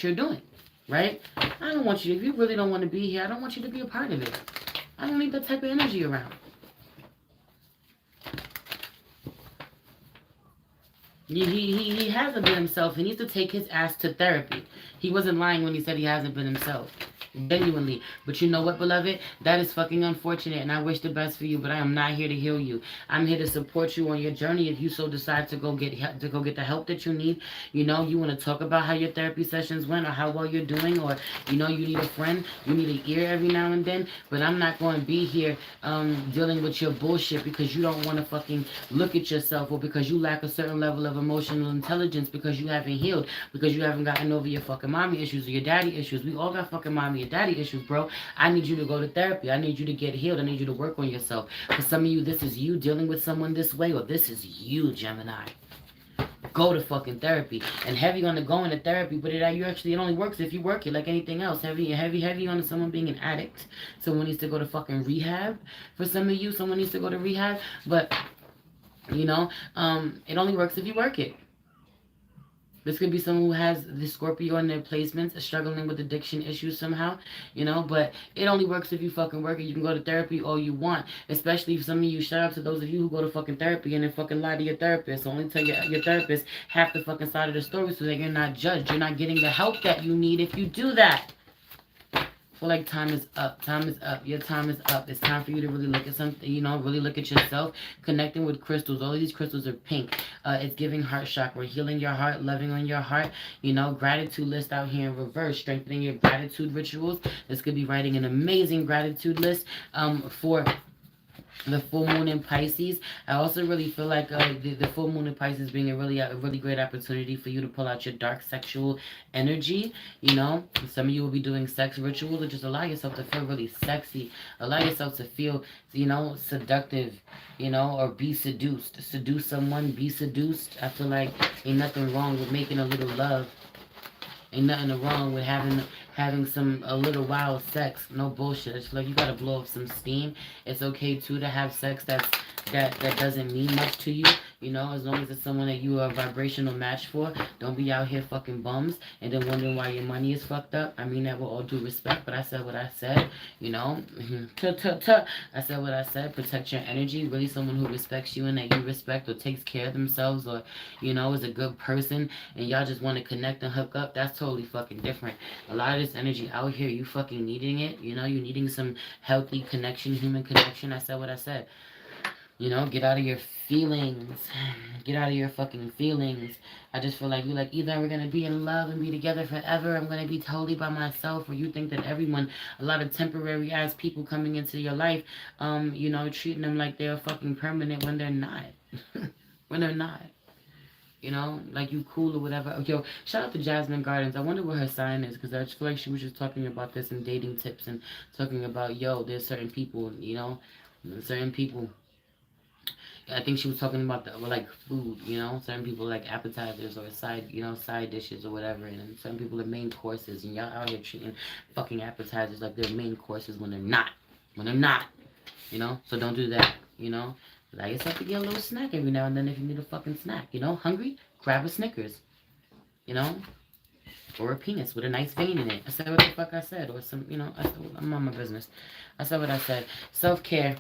you're doing, right? I don't want you, if you really don't want to be here, I don't want you to be a part of it. I don't need that type of energy around. He hasn't been himself. He needs to take his ass to therapy. He wasn't lying when he said he hasn't been himself. Genuinely. But you know what, beloved? That is fucking unfortunate, and I wish the best for you, but I am not here to heal you. I'm here to support you on your journey if you so decide to go get the help that you need. You want to talk about how your therapy sessions went, or how well you're doing, or you need a friend, you need an ear every now and then. But I'm not going to be here dealing with your bullshit because you don't want to fucking look at yourself, or because you lack a certain level of emotional intelligence, because you haven't healed, because you haven't gotten over your fucking mommy issues or your daddy issues. We all got fucking mommy and daddy issues, bro. I need you to go to therapy. I need you to get healed. I need you to work on yourself. For some of you, this is you dealing with someone this way, or this is you, Gemini. Go to fucking therapy. And heavy on the going to therapy, but it only works if you work it, like anything else. Heavy on someone being an addict. Someone needs to go to fucking rehab. For some of you, someone needs to go to rehab. But it only works if you work it. This could be someone who has the Scorpio in their placements, struggling with addiction issues somehow, but it only works if you fucking work it. You can go to therapy all you want, especially if some of you, shout out to those of you who go to fucking therapy and then fucking lie to your therapist. So only tell your therapist half the fucking side of the story so that you're not judged. You're not getting the help that you need if you do that. I feel like time is up. Time is up. Your time is up. It's time for you to really look at something, really look at yourself. Connecting with crystals. All of these crystals are pink. It's giving heart chakra, healing your heart, loving on your heart. Gratitude list out here in reverse, strengthening your gratitude rituals. This could be writing an amazing gratitude list for The full moon in Pisces. I also really feel like the full moon in Pisces being a really great opportunity for you to pull out your dark sexual energy. You know, some of you will be doing sex rituals, or just allow yourself to feel really sexy. Allow yourself to feel, seductive. Or be seduced. Seduce someone. Be seduced. I feel like ain't nothing wrong with making a little love. Ain't nothing wrong with having some a little wild sex. No bullshit. I just feel like you gotta blow up some steam. It's okay too to have sex that doesn't mean much to you. As long as it's someone that you are a vibrational match for. Don't be out here fucking bums and then wondering why your money is fucked up. I mean that with all due respect, but I said what I said. I said what I said. Protect your energy. Really someone who respects you and that you respect, or takes care of themselves, or is a good person, and y'all just want to connect and hook up. That's totally fucking different. A lot of this energy out here, you fucking needing it. You needing some healthy connection, human connection. I said what I said. Get out of your feelings. Get out of your fucking feelings. I just feel like you like either we're gonna be in love and be together forever, I'm gonna be totally by myself, or you think that everyone, a lot of temporary ass people coming into your life, treating them like they're fucking permanent when they're not. When they're not. Like you cool or whatever. Yo, shout out to Jasmine Gardens. I wonder what her sign is, because I just feel like she was just talking about this in dating tips and talking about, there's certain people, certain people. I think she was talking about like food, certain people like appetizers or side dishes or whatever, and then some people are main courses, and y'all out here treating fucking appetizers like they're main courses when they're not. When they're not, So don't do that, Allow yourself to get a little snack every now and then if you need a fucking snack, Hungry? Grab a Snickers, you know? Or a penis with a nice vein in it. I said what the fuck I said. Or some, I'm on my business. I said what I said. Self-care.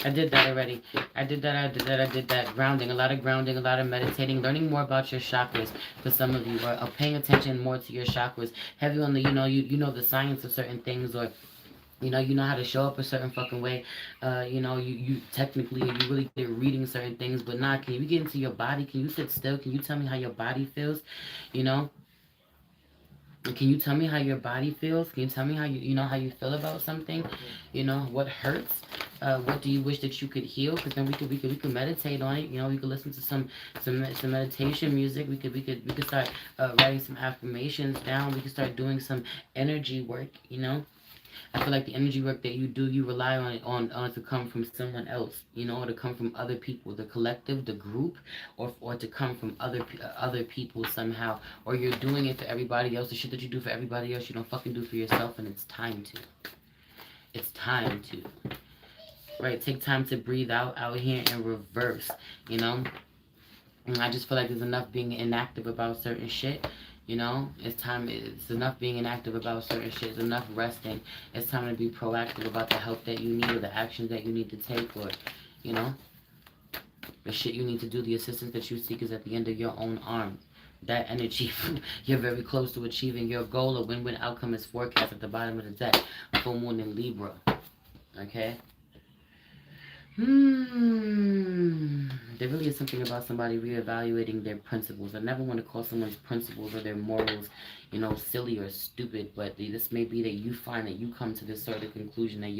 I did that already. I did that. Grounding, a lot of meditating, learning more about your chakras. For some of you, or paying attention more to your chakras. Heavy on the, you know the science of certain things, or you know how to show up a certain fucking way. You technically, you really good at reading certain things, but nah, can you get into your body? Can you sit still? Can you tell me how your body feels? Can you tell me how your body feels? Can you tell me how how you feel about something? What hurts? What do you wish that you could heal? Because then we could meditate on it. We could listen to some meditation music. We could start writing some affirmations down. We could start doing some energy work. I feel like the energy work that you do, you rely on it to come from someone else, or to come from other people, the collective, the group, or to come from other people somehow, or you're doing it for everybody else. The shit that you do for everybody else, you don't fucking do for yourself, and it's time to. It's time to. Right, take time to breathe out here in reverse, And I just feel like there's enough being inactive about certain shit. It's enough being inactive about certain shit. It's enough resting. It's time to be proactive about the help that you need, or the actions that you need to take, or, the shit you need to do, the assistance that you seek is at the end of your own arm. That energy, you're very close to achieving your goal. A win-win outcome is forecast at the bottom of the deck. Full moon in Libra. Okay? There really is something about somebody reevaluating their principles. I never want to call someone's principles or their morals, silly or stupid, but this may be that you find that you come to this sort of conclusion that,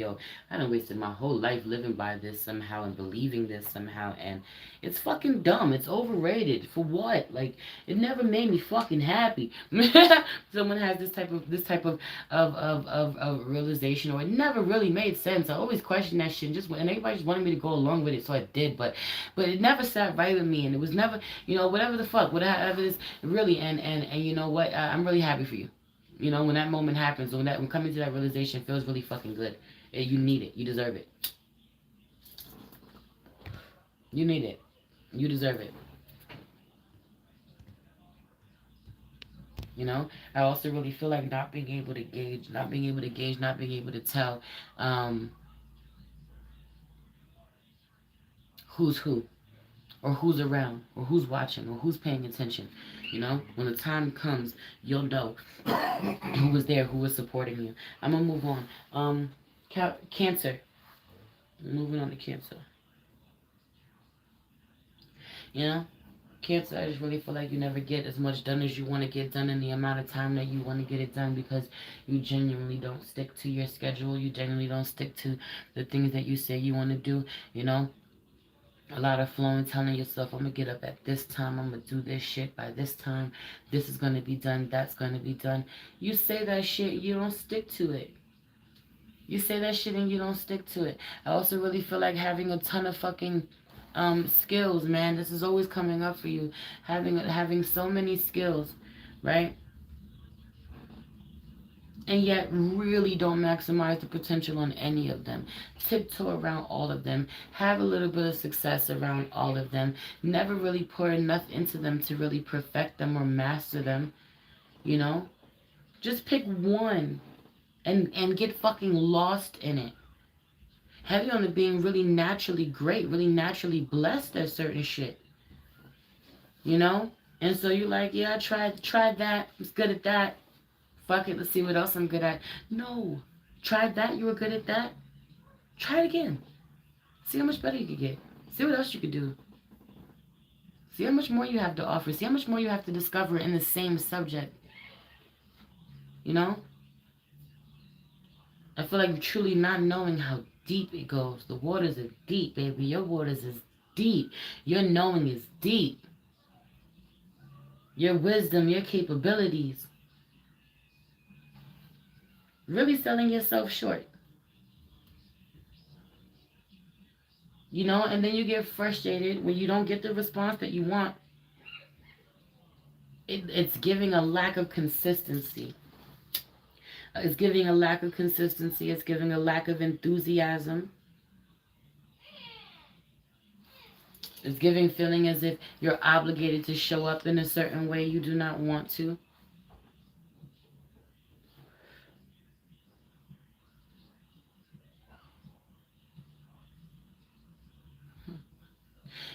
I done wasted my whole life living by this somehow and believing this somehow, and it's fucking dumb. It's overrated. For what? Like, it never made me fucking happy. Someone has this type of realization, or it never really made sense. I always questioned that shit, and everybody just wanted me to go along with it, so I did, but it never sat right with me, and it was never, whatever the fuck, whatever it is, really, and you know what, I'm really happy for you. When that moment happens, when coming to that realization feels really fucking good. You need it. You deserve it. You need it. You deserve it. I also really feel like not being able to gauge, not being able to tell who's who, or who's around, or who's watching, or who's paying attention. When the time comes, you'll know who was there, who was supporting you. I'm gonna move on. Cancer. Moving on to Cancer. Cancer, I just really feel like you never get as much done as you want to get done in the amount of time that you want to get it done because you genuinely don't stick to your schedule. You genuinely don't stick to the things that you say you want to do, you know? A lot of flowing, telling yourself, I'm going to get up at this time. I'm going to do this shit by this time. This is going to be done. That's going to be done. You say that shit, you don't stick to it. You say that shit and you don't stick to it. I also really feel like having a ton of fucking skills, man. This is always coming up for you. Having so many skills, right? And yet really don't maximize the potential on any of them. Tiptoe around all of them. Have a little bit of success around all of them. Never really pour enough into them to really perfect them or master them. You know? Just pick one and get fucking lost in it. Heavy on it being really naturally great, really naturally blessed at certain shit. You know? And so you're like, yeah, I tried that. I was good at that. Fuck it, let's see what else I'm good at. No. Tried that, you were good at that. Try it again. See how much better you could get. See what else you could do. See how much more you have to offer. See how much more you have to discover in the same subject. You know? I feel like truly not knowing how deep it goes. The waters are deep, baby. Your waters is deep. Your knowing is deep. Your wisdom, your capabilities. Really selling yourself short. You know, and then you get frustrated when you don't get the response that you want. It's giving a lack of consistency. It's giving a lack of consistency. It's giving a lack of enthusiasm. It's giving feeling as if you're obligated to show up in a certain way you do not want to.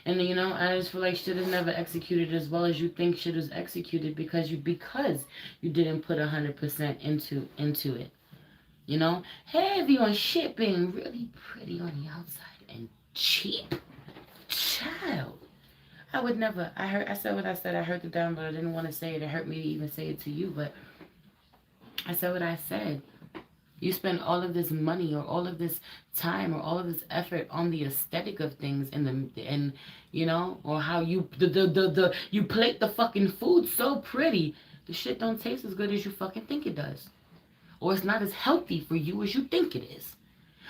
And you know, I just feel like shit is never executed as well as you think shit is executed because you didn't put 100% into it. You know, heavy on shit being really pretty on the outside and cheap. Child, I would never. I said what I said. I heard the down, but I didn't want to say it. It hurt me to even say it to you, but I said what I said. You spend all of this money or all of this time or all of this effort on the aesthetic of things and you know, or how you you plate the fucking food so pretty, the shit don't taste as good as you fucking think it does. Or it's not as healthy for you as you think it is.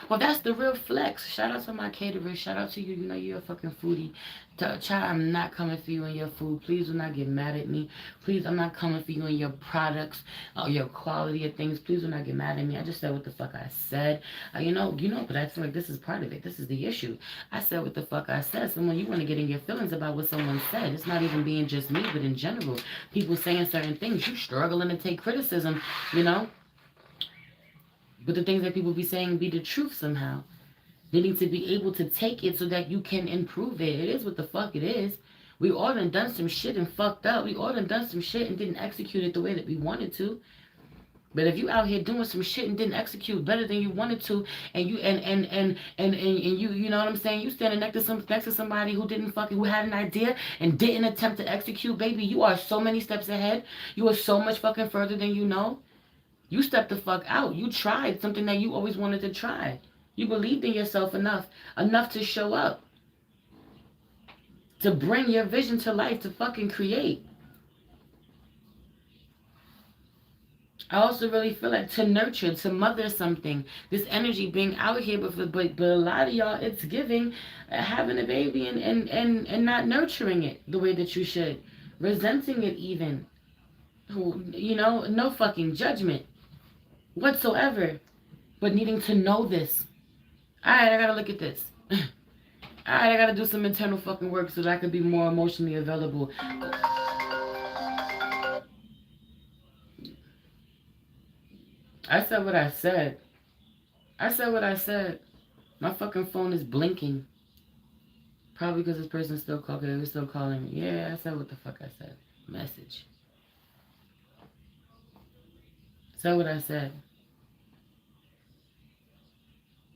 Well, that's the real flex. Shout out to my caterers. Shout out to you. You know you're a fucking foodie. Child, I'm not coming for you and your food. Please do not get mad at me. Please, I'm not coming for you and your products or your quality of things. Please do not get mad at me. I just said what the fuck I said. You know, but I feel like this is part of it. This is the issue. I said what the fuck I said. So when you want to get in your feelings about what someone said, it's not even being just me, but in general, people saying certain things, you struggling to take criticism, you know? But the things that people be saying be the truth somehow. They need to be able to take it so that you can improve it. It is what the fuck it is. We all done some shit and fucked up. We all done some shit and didn't execute it the way that we wanted to. But if you out here doing some shit and didn't execute better than you wanted to, and you you know what I'm saying, you standing next to somebody who had an idea and didn't attempt to execute, baby, you are so many steps ahead. You are so much fucking further than you know. You stepped the fuck out. You tried something that you always wanted to try. You believed in yourself enough to show up. To bring your vision to life, to fucking create. I also really feel like to nurture, to mother something. This energy being out here, but a lot of y'all, it's giving having a baby and not nurturing it the way that you should. Resenting it even. You know, no fucking judgment whatsoever, but needing to know this. Alright, I gotta look at this. Alright, I gotta do some internal fucking work so that I can be more emotionally available. I said what I said. I said what I said. My fucking phone is blinking. Probably because this person's still calling. They're still calling me. Yeah, I said what the fuck I said. Message. Said what I said.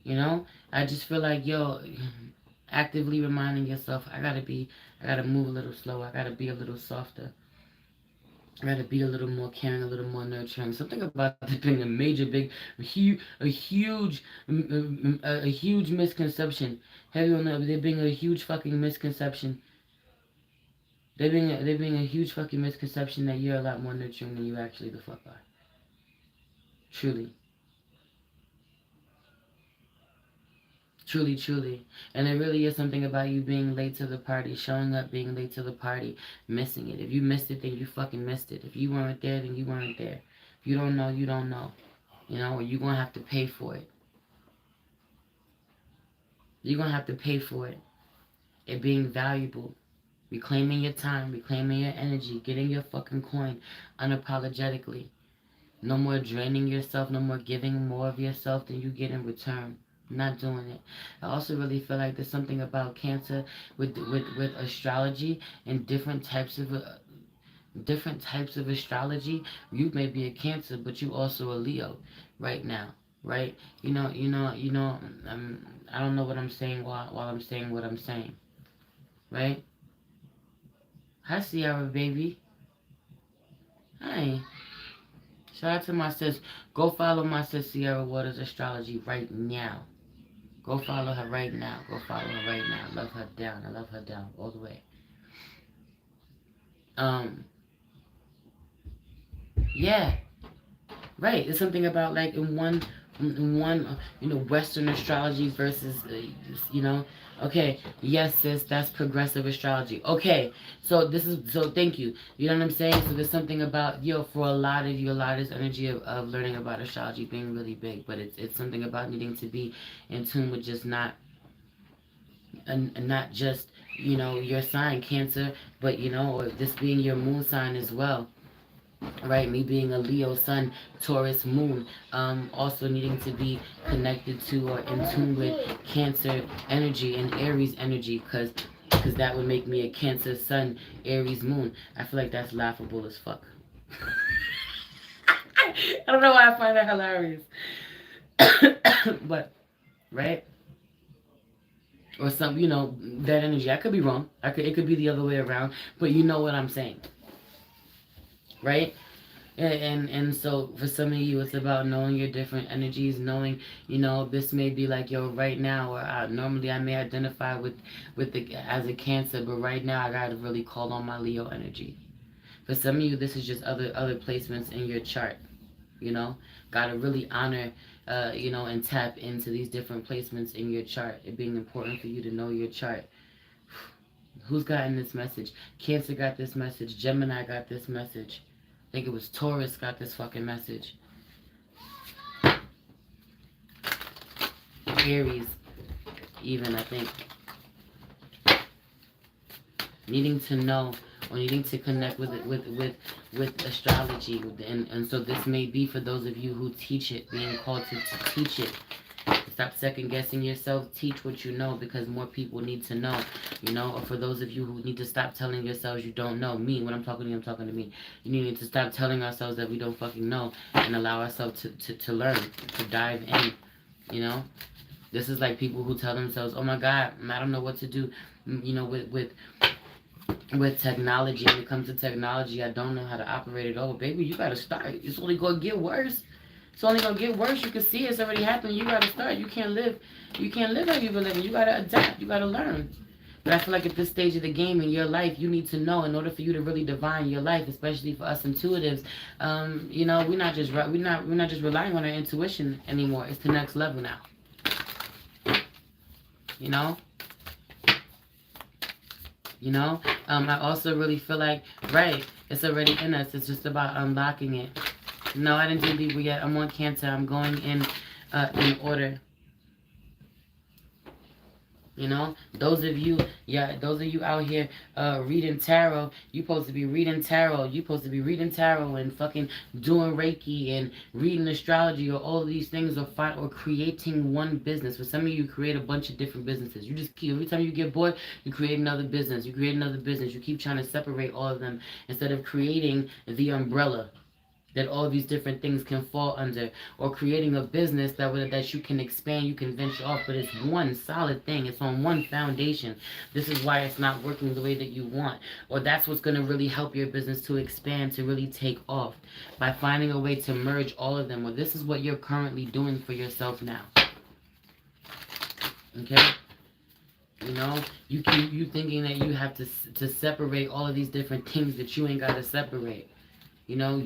You know, I just feel like, yo, Actively reminding yourself, I gotta move a little slower. I gotta be a little softer. I gotta be a little more caring, a little more nurturing. Something about there being a major, big, a huge misconception. Heavy on that, there being a huge fucking misconception. There being a huge fucking misconception that you're a lot more nurturing than you actually the fuck are. Truly. Truly, truly. And it really is something about you being late to the party, showing up, being late to the party, missing it. If you missed it, then you fucking missed it. If you weren't there, then you weren't there. If you don't know, you don't know. You know, or you're going to have to pay for it. You're going to have to pay for it. It being valuable. Reclaiming your time, reclaiming your energy, getting your fucking coin unapologetically. No more draining yourself, no more giving more of yourself than you get in return. Not doing it. I also really feel like there's something about Cancer with astrology and different types of astrology. You may be a Cancer, but you also a Leo right now, right? I don't know what I'm saying while I'm saying what I'm saying, right? Hi, Sierra, baby. Hi. Shout out to my sis. Go follow my sis Sierra Waters Astrology right now. Go follow her right now. Go follow her right now. I love her down. I love her down all the way. Yeah. Right. It's something about like in one Western astrology versus okay, yes, sis, that's progressive astrology. Okay, so thank you. You know what I'm saying? So there's something about for a lot of this energy of learning about astrology being really big, but it's something about needing to be in tune with just not just your sign Cancer, but or this being your moon sign as well. Right, me being a Leo sun, Taurus moon, also needing to be connected to or in tune with Cancer energy and Aries energy, because that would make me a Cancer sun, Aries moon. I feel like that's laughable as fuck. I don't know why I find that hilarious. But, right? Or some, that energy. I could be wrong. It could be the other way around, but you know what I'm saying. Right? And so for some of you, it's about knowing your different energies, knowing, this may be like, right now, or normally I may identify with as a Cancer, but right now I gotta really call on my Leo energy. For some of you, this is just other placements in your chart, gotta really honor, and tap into these different placements in your chart. It being important for you to know your chart. Who's gotten this message? Cancer got this message. Gemini got this message. I think it was Taurus got this fucking message. Aries, even, I think. Needing to know or needing to connect with astrology. And so this may be for those of you who teach it, being called to teach it. Stop second guessing yourself. Teach what you know, because more people need to know. Or for those of you who need to stop telling yourselves you don't know. Me, when I'm talking to you, I'm talking to me. You need to stop telling ourselves that we don't fucking know and allow ourselves to learn, to dive in. This is like people who tell themselves, oh my God, I don't know what to do, with technology. When it comes to technology, I don't know how to operate it. Oh, baby, you gotta start. It's only gonna get worse. It's only gonna get worse. You can see it's already happening. You gotta start. You can't live how you've been living. You gotta adapt. You gotta learn. But I feel like at this stage of the game in your life, you need to know, in order for you to really divine your life, especially for us intuitives. We're not just relying on our intuition anymore. It's the next level now. I also really feel like, right, it's already in us. It's just about unlocking it. No, I didn't do Libra yet. I'm on Cancer. I'm going in order. Those of you out here reading tarot, you supposed to be reading tarot. You supposed to be reading tarot and fucking doing Reiki and reading astrology, or all of these things, or creating one business. For some of you, create a bunch of different businesses. You just keep, every time you get bored, you create another business. You create another business. You keep trying to separate all of them instead of creating the umbrella. that all these different things can fall under, or creating a business that you can expand, you can venture off, but it's one solid thing. It's on one foundation. This is why it's not working the way that you want, or that's what's going to really help your business to expand, to really take off, by finding a way to merge all of them. Well, this is what you're currently doing for yourself now. Okay. You know, you thinking that you have to separate all of these different things that you ain't got to separate. You know,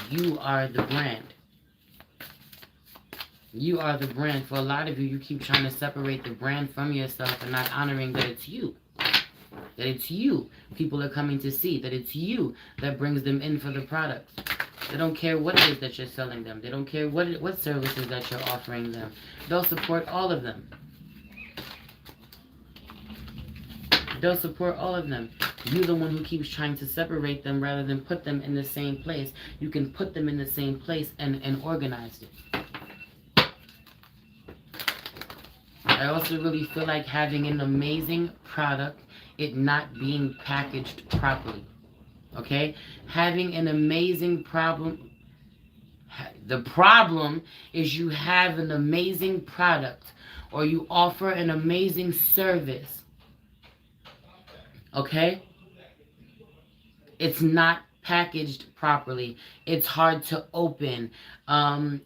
you are the brand. You are the brand. For a lot of you, you keep trying to separate the brand from yourself and not honoring that it's you. That it's you people are coming to see. That it's you that brings them in for the products. They don't care what it is that you're selling them. They don't care what services that you're offering them. They'll support all of them. They'll support all of them. You're the one who keeps trying to separate them rather than put them in the same place. You can put them in the same place and organize it. I also really feel like having an amazing product, it not being packaged properly. Okay? Having an amazing problem. The problem is you have an amazing product, or you offer an amazing service. Okay? It's not packaged properly. It's hard to open.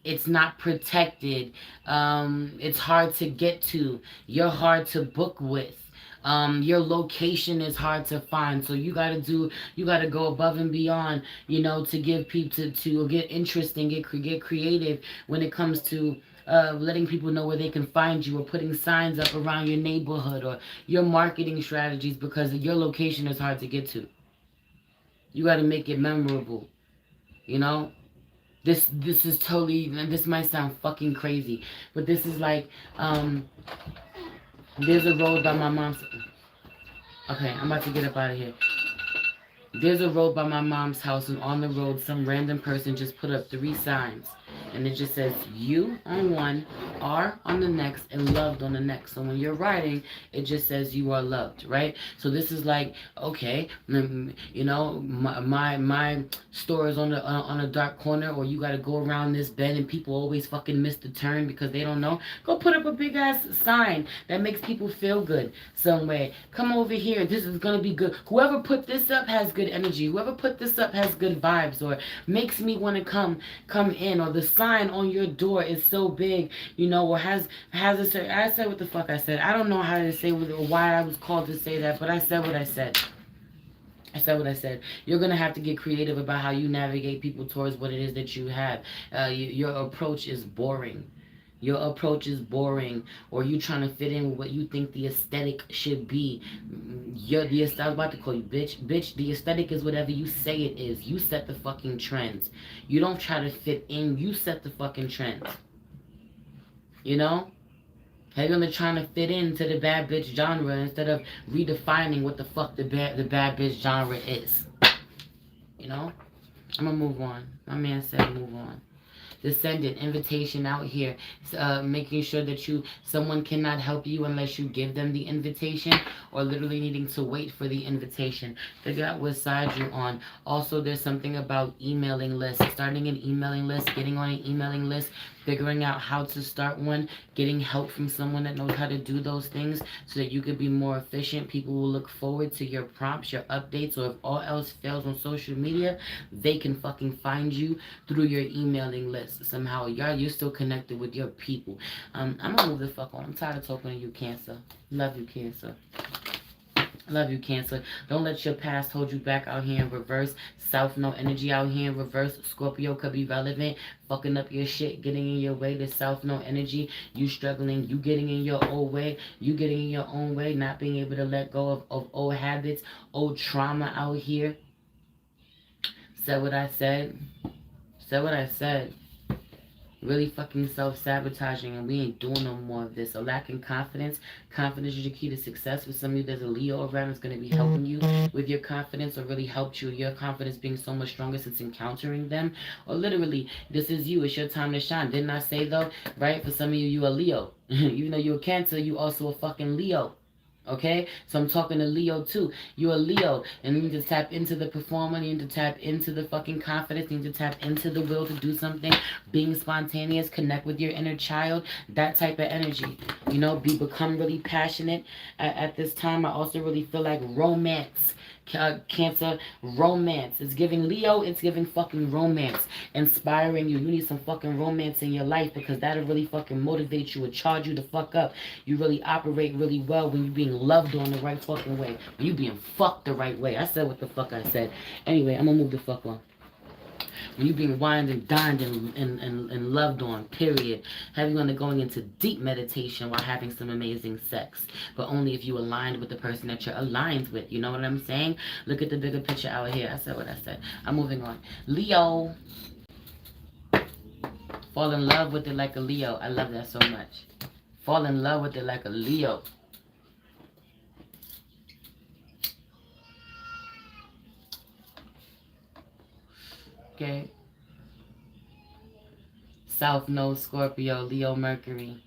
It's not protected. It's hard to get to. You're hard to book with. Your location is hard to find. So you gotta go above and beyond, you know, to give people to get interesting, get creative when it comes to letting people know where they can find you, or putting signs up around your neighborhood, or your marketing strategies, because your location is hard to get to. You got to make it memorable. You know, this is totally, and this might sound fucking crazy, but this is like, there's a road by my mom's. Okay, I'm about to get up out of here. There's a road by my mom's house, and on the road, some random person just put up 3 signs. And it just says you on one, R on the next, and loved on the next. So when you're writing, it just says you are loved, right? So this is like, okay, you know, my store is on a dark corner, or you got to go around this bend, and people always fucking miss the turn because they don't know. Go put up a big ass sign that makes people feel good some way. Come over here. This is gonna be good. Whoever put this up has good energy. Whoever put this up has good vibes, or makes me want to come in, or the sign on your door is so big, you know, or has a certain, I said what the fuck I said. I don't know how to say why I was called to say that, but I said what I said. I said what I said. You're going to have to get creative about how you navigate people towards what it is that you have. Your approach is boring. Your approach is boring, or you trying to fit in with what you think the aesthetic should be. I was about to call you bitch. Bitch, the aesthetic is whatever you say it is. You set the fucking trends. You don't try to fit in. You set the fucking trends. You know? How you gonna trying to fit into the bad bitch genre instead of redefining what the fuck the bad bitch genre is? You know? I'm gonna move on. My man said move on. Descendant, invitation out here, making sure that someone cannot help you unless you give them the invitation, or literally needing to wait for the invitation. Figure out what side you're on. Also, there's something about emailing lists, starting an emailing list, getting on an emailing list, figuring out how to start one, getting help from someone that knows how to do those things so that you could be more efficient. People will look forward to your prompts, your updates, or if all else fails on social media, they can fucking find you through your emailing list. Somehow, you're still connected with your people. I'm gonna move the fuck on. I'm tired of talking to you, Cancer. Love you, Cancer. Love you, Cancer. Don't let your past hold you back out here in reverse. South Node energy out here in reverse. Scorpio could be relevant. Fucking up your shit, getting in your way. The South Node energy. You struggling. You getting in your old way. You getting in your own way. Not being able to let go of old habits. Old trauma out here. Said what I said. Said what I said. Really fucking self-sabotaging, and we ain't doing no more of this. So lacking confidence. Confidence is your key to success. For some of you, there's a Leo around that's going to be helping you with your confidence, or really helped you. Your confidence being so much stronger since encountering them. Or literally, this is you. It's your time to shine. Didn't I say though, right? For some of you, you a Leo. Even though you're a Cancer, you also a fucking Leo. Okay, so I'm talking to Leo too. You're a Leo, and you need to tap into the performer. You need to tap into the fucking confidence. You need to tap into the will to do something. Being spontaneous, connect with your inner child. That type of energy. Become really passionate at this time. I also really feel like romance. Cancer, romance. It's giving Leo, it's giving fucking romance. Inspiring you. You need some fucking romance in your life because that'll really fucking motivate you and charge you the fuck up. You really operate really well when you're being loved on the right fucking way. When you being fucked the right way. I said what the fuck I said. Anyway, I'm gonna move the fuck on. When you're being wined and dined and loved on, period. Have you under going into deep meditation while having some amazing sex. But only if you aligned with the person that you're aligned with. You know what I'm saying? Look at the bigger picture out here. I said what I said. I'm moving on. Leo. Fall in love with it like a Leo. I love that so much. Fall in love with it like a Leo. Okay. South Node Scorpio, Leo Mercury.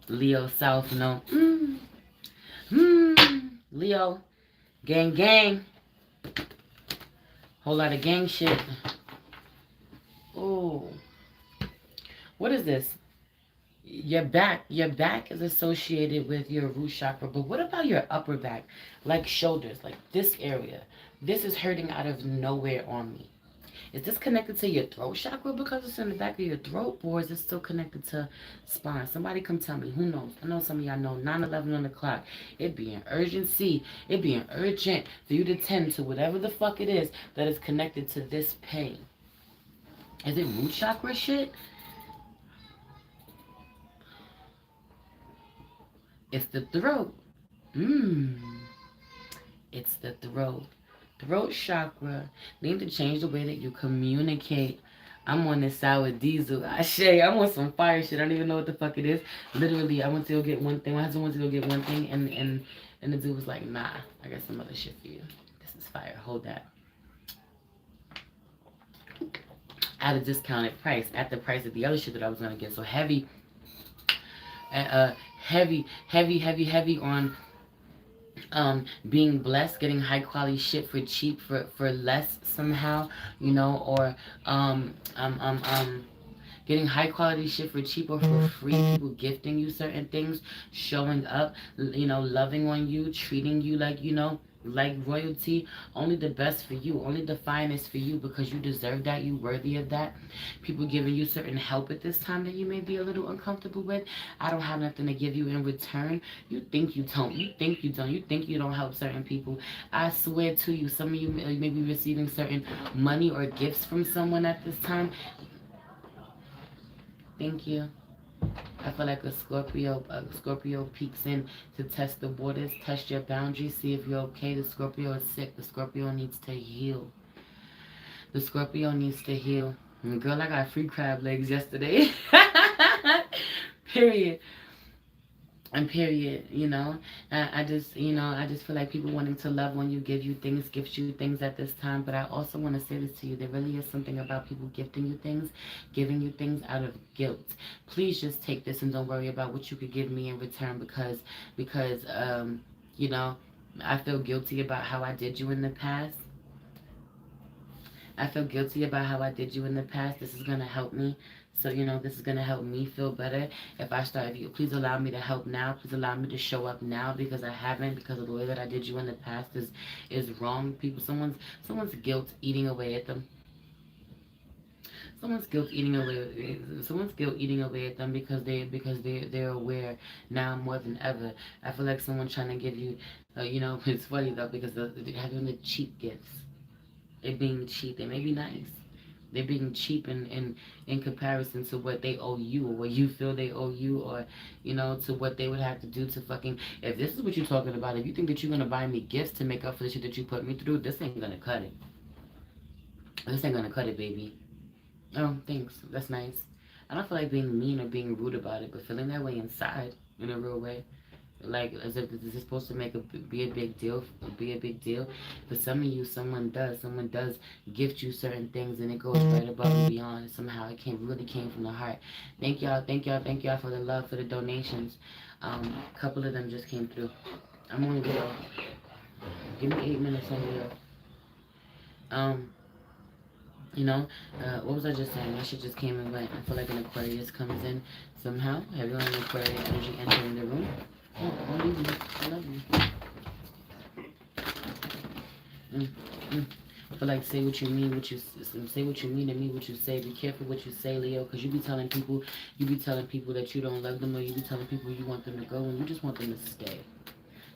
Leo South Node. Leo. Gang gang. Whole lot of gang shit. Oh. What is this? Your back is associated with your root chakra, but what about your upper back? Like shoulders, like this area. This is hurting out of nowhere on me. Is this connected to your throat chakra because it's in the back of your throat, or is it still connected to spine? Somebody come tell me. Who knows? I know some of y'all know. 9:11 on the clock. It be an urgency. It be an urgent for you to tend to whatever the fuck it is that is connected to this pain. Is it root chakra shit? It's the throat. It's the throat. Throat chakra. They need to change the way that you communicate. I'm on this sour diesel. I'm on some fire shit. I don't even know what the fuck it is. Literally, I went to go get one thing. My husband went to go get one thing, and the dude was like, nah, I got some other shit for you. This is fire. Hold that. At a discounted price. At the price of the other shit that I was going to get. So heavy on being blessed, getting high quality shit for cheap for less somehow, or getting high quality shit for cheap or for free, people gifting you certain things, showing up, loving on you, treating you like royalty, only the best for you, only the finest for you because you deserve that, you worthy of that. People giving you certain help at this time that you may be a little uncomfortable with. I don't have nothing to give you in return. You think you don't. You think you don't. You think you don't help certain people. I swear to you, some of you may be receiving certain money or gifts from someone at this time. Thank you. I feel like a Scorpio peeks in to test the waters, test your boundaries, see if you're okay. The Scorpio is sick. The Scorpio needs to heal. The Scorpio needs to heal. And girl, I got free crab legs yesterday. Period. And period, I just feel like people wanting to love when you give you things, gift you things at this time. But I also want to say this to you. There really is something about people gifting you things, giving you things out of guilt. Please just take this and don't worry about what you could give me in return because I feel guilty about how I did you in the past. I feel guilty about how I did you in the past. This is going to help me. So, this is going to help me feel better. If you please allow me to help now. Please allow me to show up now because I haven't, because of the way that I did you in the past is wrong. People, someone's guilt eating away at them. Someone's guilt eating away at them because they're aware now more than ever. I feel like someone's trying to give you, it's funny though because they're having the cheap gifts. They're being cheap. They may be nice. They're being cheap in comparison to what they owe you or what you feel they owe you or, to what they would have to do to fucking... If this is what you're talking about, if you think that you're going to buy me gifts to make up for the shit that you put me through, this ain't going to cut it. This ain't going to cut it, baby. Oh, thanks. That's nice. I don't feel like being mean or being rude about it, but feeling that way inside in a real way. Like as if this is supposed to be a big deal. For some of you, someone does gift you certain things, and it goes right above and beyond. Somehow, it really came from the heart. Thank y'all for the love, for the donations. A couple of them just came through. I'm only Leo. Give me 8 minutes on Leo. Um, you know, what was I just saying? That shit just came and went. I feel like an Aquarius comes in somehow. Everyone in Aquarius energy entering the room. Oh, don't leave me. I love you. I feel like say what you mean, say what you mean and mean what you say. Be careful what you say, Leo, because you be telling people that you don't love them, or you be telling people you want them to go and you just want them to stay.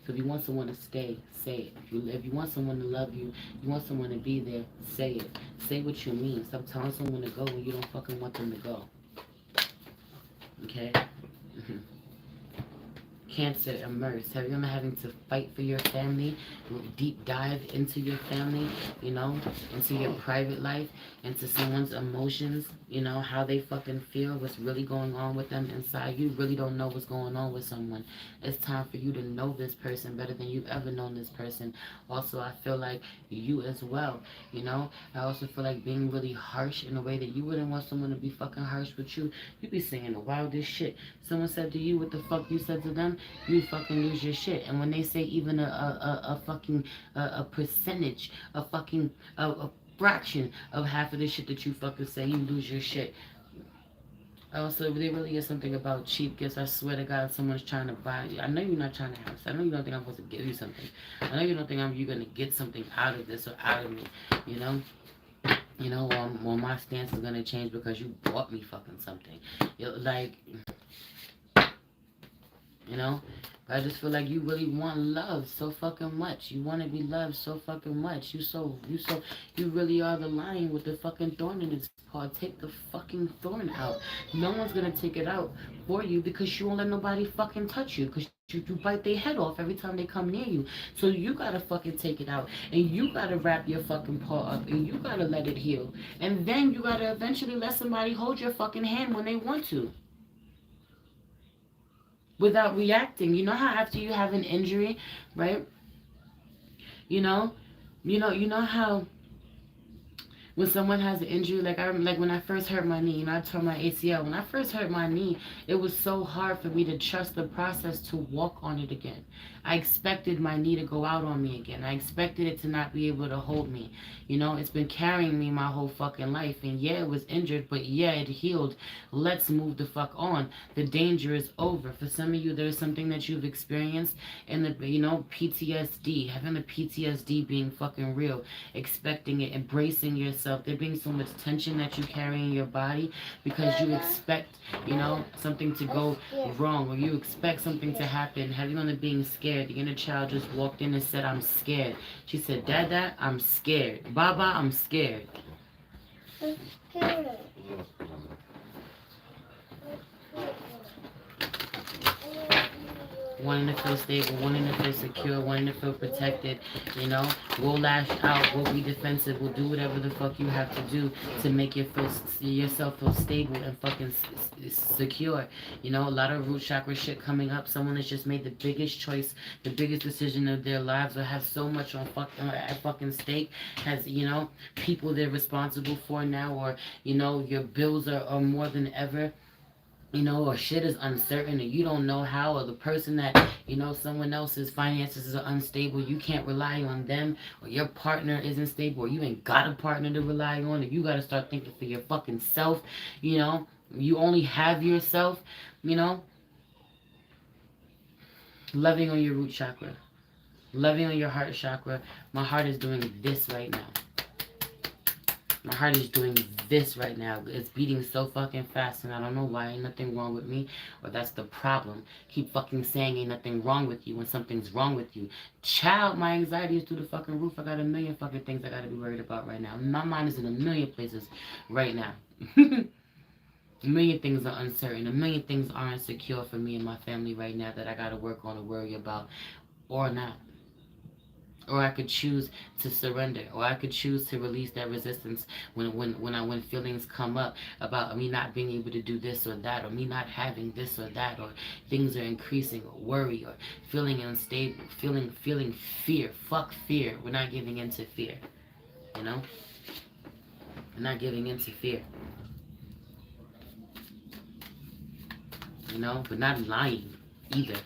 So if you want someone to stay, say it. If you want someone to love you, you want someone to be there, say it. Say what you mean. Stop telling someone to go when you don't fucking want them to go. Okay? Cancer, immerse. Have you ever having to fight for your family? Deep dive into your family, you know, into your private life, into someone's emotions, you know, how they fucking feel, what's really going on with them inside. You really don't know what's going on with someone. It's time for you to know this person better than you've ever known this person. Also, I feel like you as well, you know. I also feel like being really harsh in a way that you wouldn't want someone to be fucking harsh with you. You be saying the wildest shit. Someone said to you what the fuck you said to them, you fucking lose your shit. And when they say even a fucking a percentage, a fraction of half of the shit that you fucking say, you lose your shit. Also, if there really is something about cheap gifts, I swear to God, someone's trying to buy you. I know you're not trying to have. I know you don't think I'm supposed to give you something. I know you don't think you're gonna get something out of this or out of me. You know. You know, well, my stance is gonna change because you bought me fucking something. Like, you know. I just feel like you really want love so fucking much. You want to be loved so fucking much. You really are the lion with the fucking thorn in its paw. Take the fucking thorn out. No one's gonna take it out for you because you won't let nobody fucking touch you. Because you bite their head off every time they come near you. So you gotta fucking take it out. And you gotta wrap your fucking paw up. And you gotta let it heal. And then you gotta eventually let somebody hold your fucking hand when they want to, without reacting. You know how after you have an injury, right? You know, you know how when someone has an injury, like I remember, like when I first hurt my knee, I tore my ACL. When I first hurt my knee, it was so hard for me to trust the process to walk on it again. I expected my knee to go out on me again. I expected it to not be able to hold me. You know, it's been carrying me my whole fucking life. And yeah, it was injured, but yeah, it healed. Let's move the fuck on. The danger is over. For some of you, there's something that you've experienced and the, you know, PTSD, having the PTSD being fucking real, expecting it, embracing yourself. There being so much tension that you carry in your body because you expect, you know, something to go wrong, or you expect something to happen. Having on the being scared. The inner child just walked in and said, I'm scared. She said, Dada, I'm scared. Baba, I'm scared. Wanting to feel stable, wanting to feel secure, wanting to feel protected, you know. We'll lash out, we'll be defensive, we'll do whatever the fuck you have to do to make yourself feel stable and fucking secure. You know, a lot of root chakra shit coming up. Someone has just made the biggest choice, the biggest decision of their lives, or have so much on at fucking stake. Has, you know, people they're responsible for now, or, you know, your bills are more than ever. You know, or shit is uncertain and you don't know how, or the person that, you know, someone else's finances are unstable, you can't rely on them, or your partner isn't stable, or you ain't got a partner to rely on, and you gotta start thinking for your fucking self, you know, you only have yourself, you know. Loving on your root chakra, loving on your heart chakra. My heart is doing this right now. My heart is doing this right now. It's beating so fucking fast and I don't know why. Ain't nothing wrong with me, or that's the problem. Keep fucking saying ain't nothing wrong with you when something's wrong with you. Child, my anxiety is through the fucking roof. I got a million fucking things I gotta be worried about right now. My mind is in a million places right now. A million things are uncertain. A million things aren't secure for me and my family right now that I gotta work on or worry about, or not. Or I could choose to surrender, or I could choose to release that resistance when feelings come up about me not being able to do this or that, or me not having this or that, or things are increasing, or worry, or feeling unstable, feeling fear. Fuck fear. We're not giving into fear. You know? We're not giving into fear. You know? But not lying either.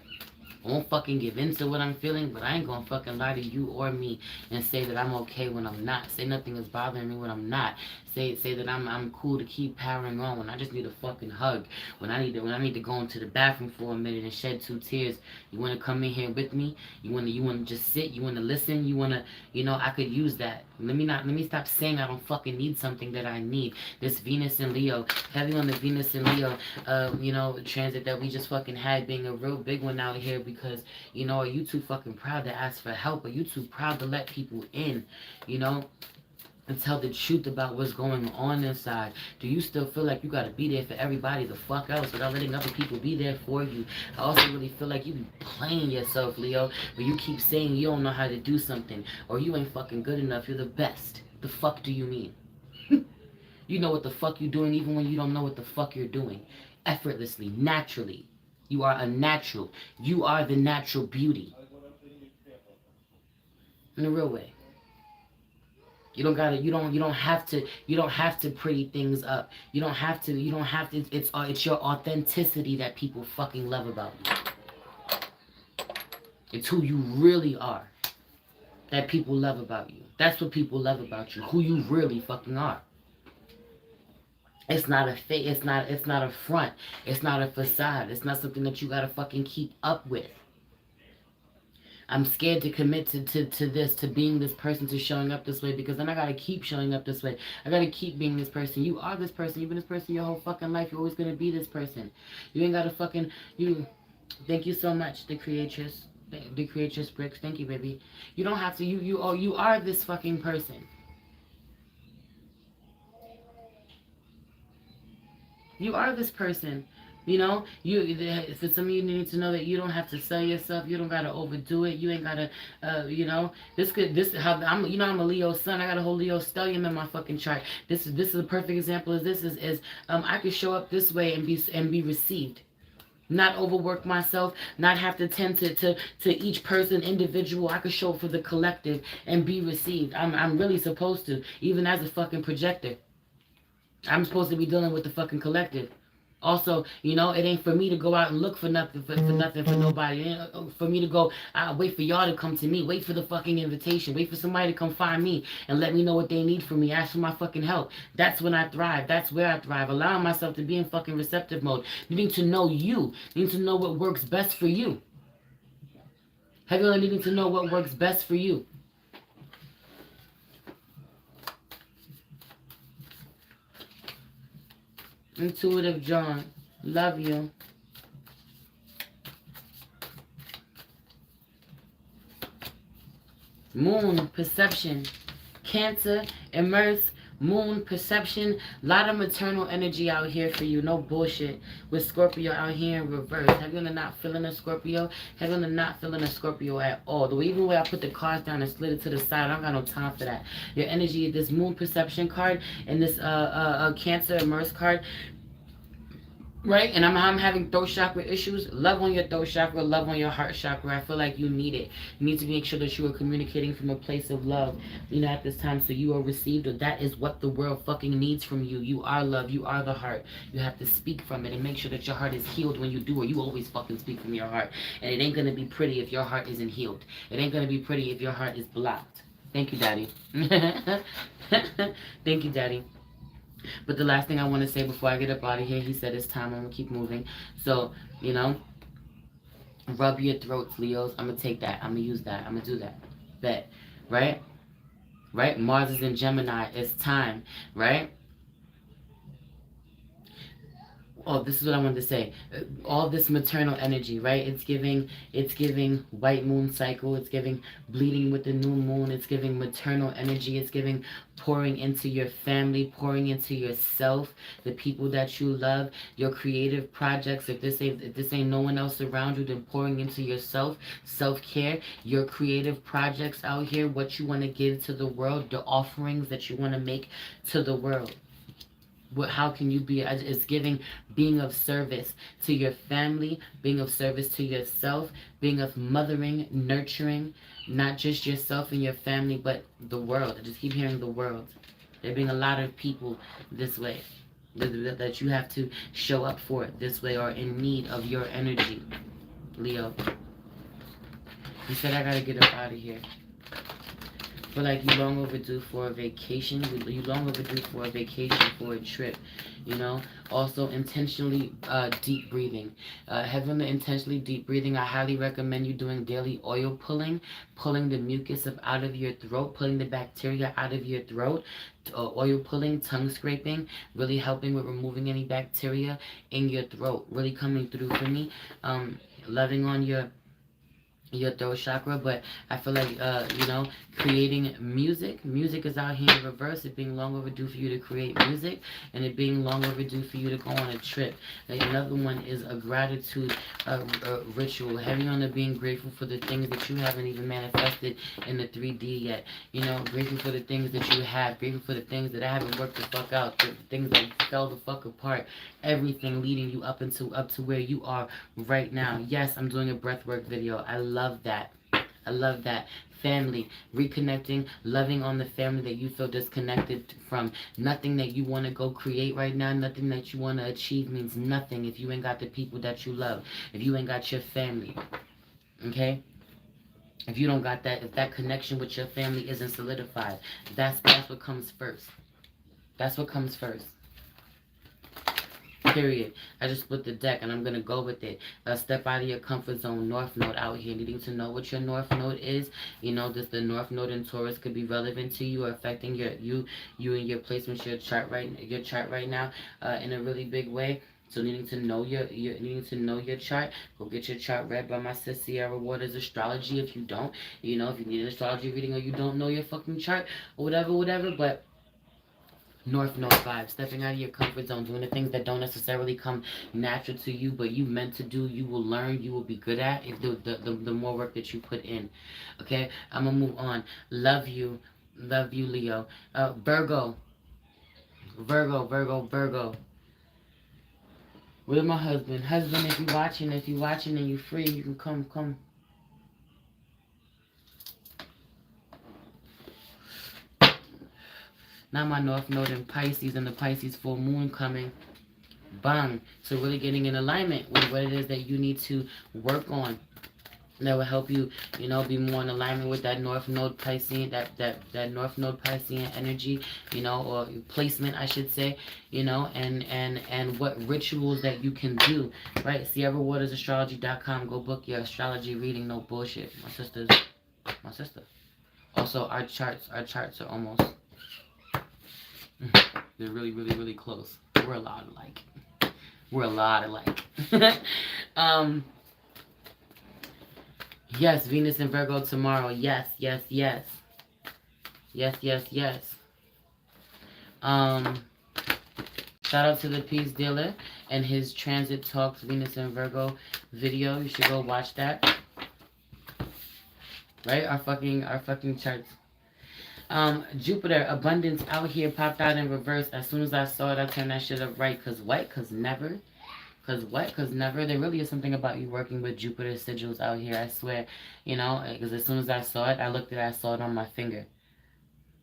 I won't fucking give in to what I'm feeling, but I ain't gonna fucking lie to you or me and say that I'm okay when I'm not. Say nothing is bothering me when I'm not. Say that I'm cool to keep powering on when I just need a fucking hug. When I need to go into the bathroom for a minute and shed 2 tears. You wanna come in here with me? You wanna just sit? You wanna listen? You wanna, I could use that. Let me stop saying I don't fucking need something that I need. This Venus and Leo, heavy on the Venus and Leo, transit that we just fucking had being a real big one out here because, are you too fucking proud to ask for help? Are you too proud to let people in, and tell the truth about what's going on inside? Do you still feel like you gotta be there for everybody the fuck else without letting other people be there for you? I also really feel like you be playing yourself, Leo, but you keep saying you don't know how to do something or you ain't fucking good enough. You're the best. The fuck do you mean? You know what the fuck you're doing even when you don't know what the fuck you're doing. Effortlessly, naturally. You are a natural. You are the natural beauty. In a real way. You don't have to pretty things up. You don't have to, it's your authenticity that people fucking love about you. It's who you really are that people love about you. That's what people love about you, who you really fucking are. It's not a fake, it's not a front, it's not a facade, it's not something that you gotta fucking keep up with. I'm scared to commit to this, to being this person, to showing up this way, because then I gotta keep showing up this way. I gotta keep being this person. You are this person. You've been this person your whole fucking life. You're always gonna be this person. You ain't gotta fucking, thank you so much, the Creatress Bricks. Thank you, baby. You don't have to, you are this fucking person. You are this person. For some of you need to know that you don't have to sell yourself. You don't gotta overdo it. You ain't gotta, I'm a Leo sun. I got a whole Leo stellium in my fucking chart. This is a perfect example of this is I could show up this way and be received. Not overwork myself, not have to tend to each person individual. I could show up for the collective and be received. I'm really supposed to, even as a fucking projector. I'm supposed to be dealing with the fucking collective. Also, it ain't for me to go out and look for nothing for nobody. It ain't for me to go wait for y'all to come to me. Wait for the fucking invitation. Wait for somebody to come find me and let me know what they need from me. Ask for my fucking help. That's when I thrive. That's where I thrive. Allowing myself to be in fucking receptive mode. Needing to know you. Needing to know what works best for you. Heavily needing to know what works best for you. Intuitive John, love you. Moon, perception. Cancer, immerse. Moon, perception. Lot of maternal energy out here for you. No bullshit. With Scorpio out here in reverse. Have you not feeling a Scorpio? Have you not feeling a Scorpio at all? Even the way I put the cards down and slid it to the side, I don't got no time for that. Your energy, this Moon perception card and this Cancer immerse card. Right? And I'm having throat chakra issues. Love on your throat chakra, love on your heart chakra. I feel like you need it. You need to make sure that you are communicating from a place of love, at this time, so you are received. Or that is what the world fucking needs from you. You are love. You are the heart. You have to speak from it and make sure that your heart is healed when you do, or you always fucking speak from your heart. And it ain't going to be pretty if your heart isn't healed. It ain't going to be pretty if your heart is blocked. Thank you, Daddy. Thank you, Daddy. But the last thing I want to say before I get up out of here, he said it's time. I'm going to keep moving. So, rub your throats, Leos. I'm going to take that. I'm going to use that. I'm going to do that. Bet. Right? Right? Mars is in Gemini. It's time. Right? Oh, this is what I wanted to say. All this maternal energy, right? It's giving white moon cycle. It's giving bleeding with the new moon. It's giving maternal energy. It's giving pouring into your family, pouring into yourself, the people that you love, your creative projects. If this ain't no one else around you, then pouring into yourself, self-care, your creative projects out here, what you want to give to the world, the offerings that you want to make to the world. How can you be? It's giving being of service to your family, being of service to yourself, being of mothering, nurturing, not just yourself and your family, but the world. I just keep hearing the world. There being a lot of people this way that you have to show up for this way or in need of your energy. Leo. He said I gotta get up out of here. Feel like you long overdue for a vacation. You long overdue for a vacation, for a trip. You know. Also, intentionally deep breathing. Having the intentionally deep breathing, I highly recommend you doing daily oil pulling the mucus out of your throat, pulling the bacteria out of your throat. Oil pulling, tongue scraping, really helping with removing any bacteria in your throat. Really coming through for me. Loving on your throat chakra, but I feel like creating music is out here in reverse. It being long overdue for you to create music, and it being long overdue for you to go on a trip. Like, another one is a gratitude ritual, heavy on the being grateful for the things that you haven't even manifested in the 3D yet. Grateful for the things that you have, grateful for the things that I haven't worked the fuck out, the things that fell the fuck apart, everything leading you up to where you are right now. Yes, I'm doing a breathwork video. I love that. Family, reconnecting, loving on the family that you feel disconnected from. Nothing that you want to go create right now, nothing that you want to achieve means nothing if you ain't got the people that you love, if you ain't got your family. Okay? If you don't got that, if that connection with your family isn't solidified, that's what comes first. That's what comes first. Period. I just split the deck and I'm going to go with it. Step out of your comfort zone. North Node out here. Needing to know what your North Node is. The North Node in Taurus could be relevant to you or affecting you and your placements, your chart right now in a really big way. So needing to know your chart, go get your chart read by my sis Sierra Waters Astrology. If you don't, if you need an astrology reading or you don't know your fucking chart or whatever, but North Node vibes, stepping out of your comfort zone, doing the things that don't necessarily come natural to you, but you meant to do, you will learn, you will be good at if the more work that you put in. Okay, I'm gonna move on. Love you, Leo. Virgo. Where's my husband? Husband, if you're watching and you're free, you can come. Now my North Node in Pisces and the Pisces full moon coming. Bang. So really getting in alignment with what it is that you need to work on. That will help you, be more in alignment with that North Node Piscean, that North Node Piscean energy, or placement, I should say, and what rituals that you can do, right? SierraWatersAstrology.com. Go book your astrology reading. No bullshit. My sister. Also, our charts are almost. They're really, really, really close. We're a lot alike. Yes, Venus and Virgo tomorrow. Yes. Shout out to the Peace Dealer and his Transit Talks Venus and Virgo video. You should go watch that. Right? Our fucking charts. Jupiter, abundance out here popped out in reverse. As soon as I saw it, I turned that shit up right. Cause never. There really is something about you working with Jupiter sigils out here, I swear. Because as soon as I saw it, I saw it on my finger.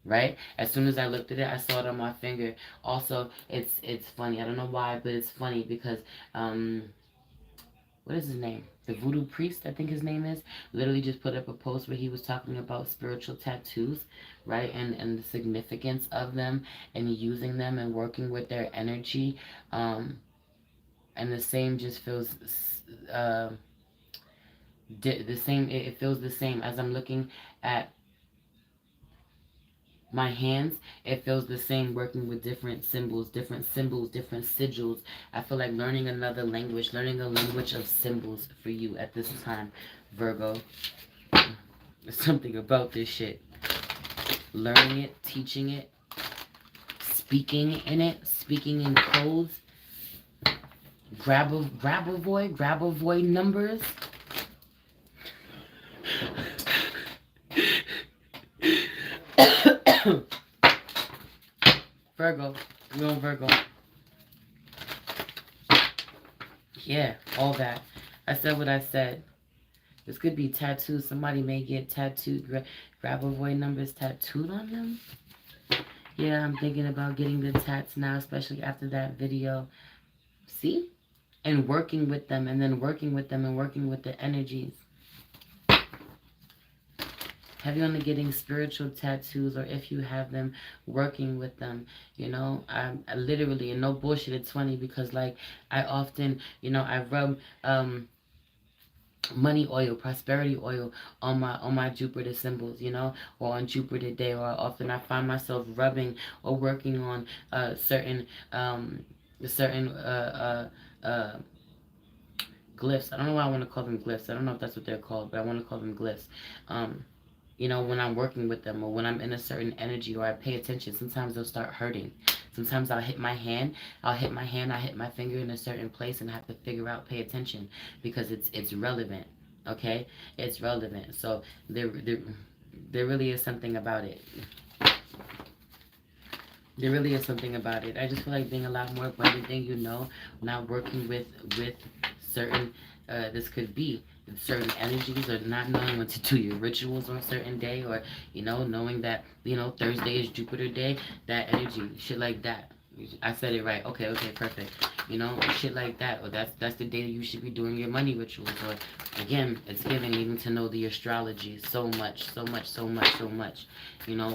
Right? As soon as I looked at it, I saw it on my finger. Also, it's funny. I don't know why, but it's funny because, what is his name? The Voodoo Priest, I think his name is, literally just put up a post where he was talking about spiritual tattoos, right? And the significance of them and using them and working with their energy. And the same just feels the same. It feels the same as I'm looking at my hands. It feels the same working with different symbols, different sigils. I feel like learning another language, learning a language of symbols for you at this time, Virgo. There's something about this shit. Learning it, teaching it, speaking in codes. Grab a void numbers. Virgo, real Virgo. Yeah, all that. I said what I said. This could be tattoos. Somebody may get tattooed, grab a void numbers tattooed on them. Yeah, I'm thinking about getting the tats now, especially after that video. See? and working with them, and then working with them, and working with the energies. Heavy on the getting spiritual tattoos, or if you have them, working with them. I literally, and no bullshit, it's funny because like I often, I rub money oil, prosperity oil on my Jupiter symbols, or on Jupiter day, or often I find myself rubbing or working on certain glyphs. I don't know why I want to call them glyphs. I don't know if that's what they're called, but I want to call them glyphs. When I'm working with them, or when I'm in a certain energy, or I pay attention, sometimes they'll start hurting. Sometimes I'll hit my hand, I'll hit my finger in a certain place, and have to figure out, pay attention, because it's relevant. Okay, it's relevant. So there really is something about it. There really is something about it. I just feel like being a lot more abundant than not working with certain. This could be certain energies, or not knowing when to do your rituals on a certain day, or knowing that Thursday is Jupiter day. That energy, shit like that. I said it right. Okay, perfect. Shit like that. Or that's the day that you should be doing your money rituals. Or again, it's giving even to know the astrology so much. Or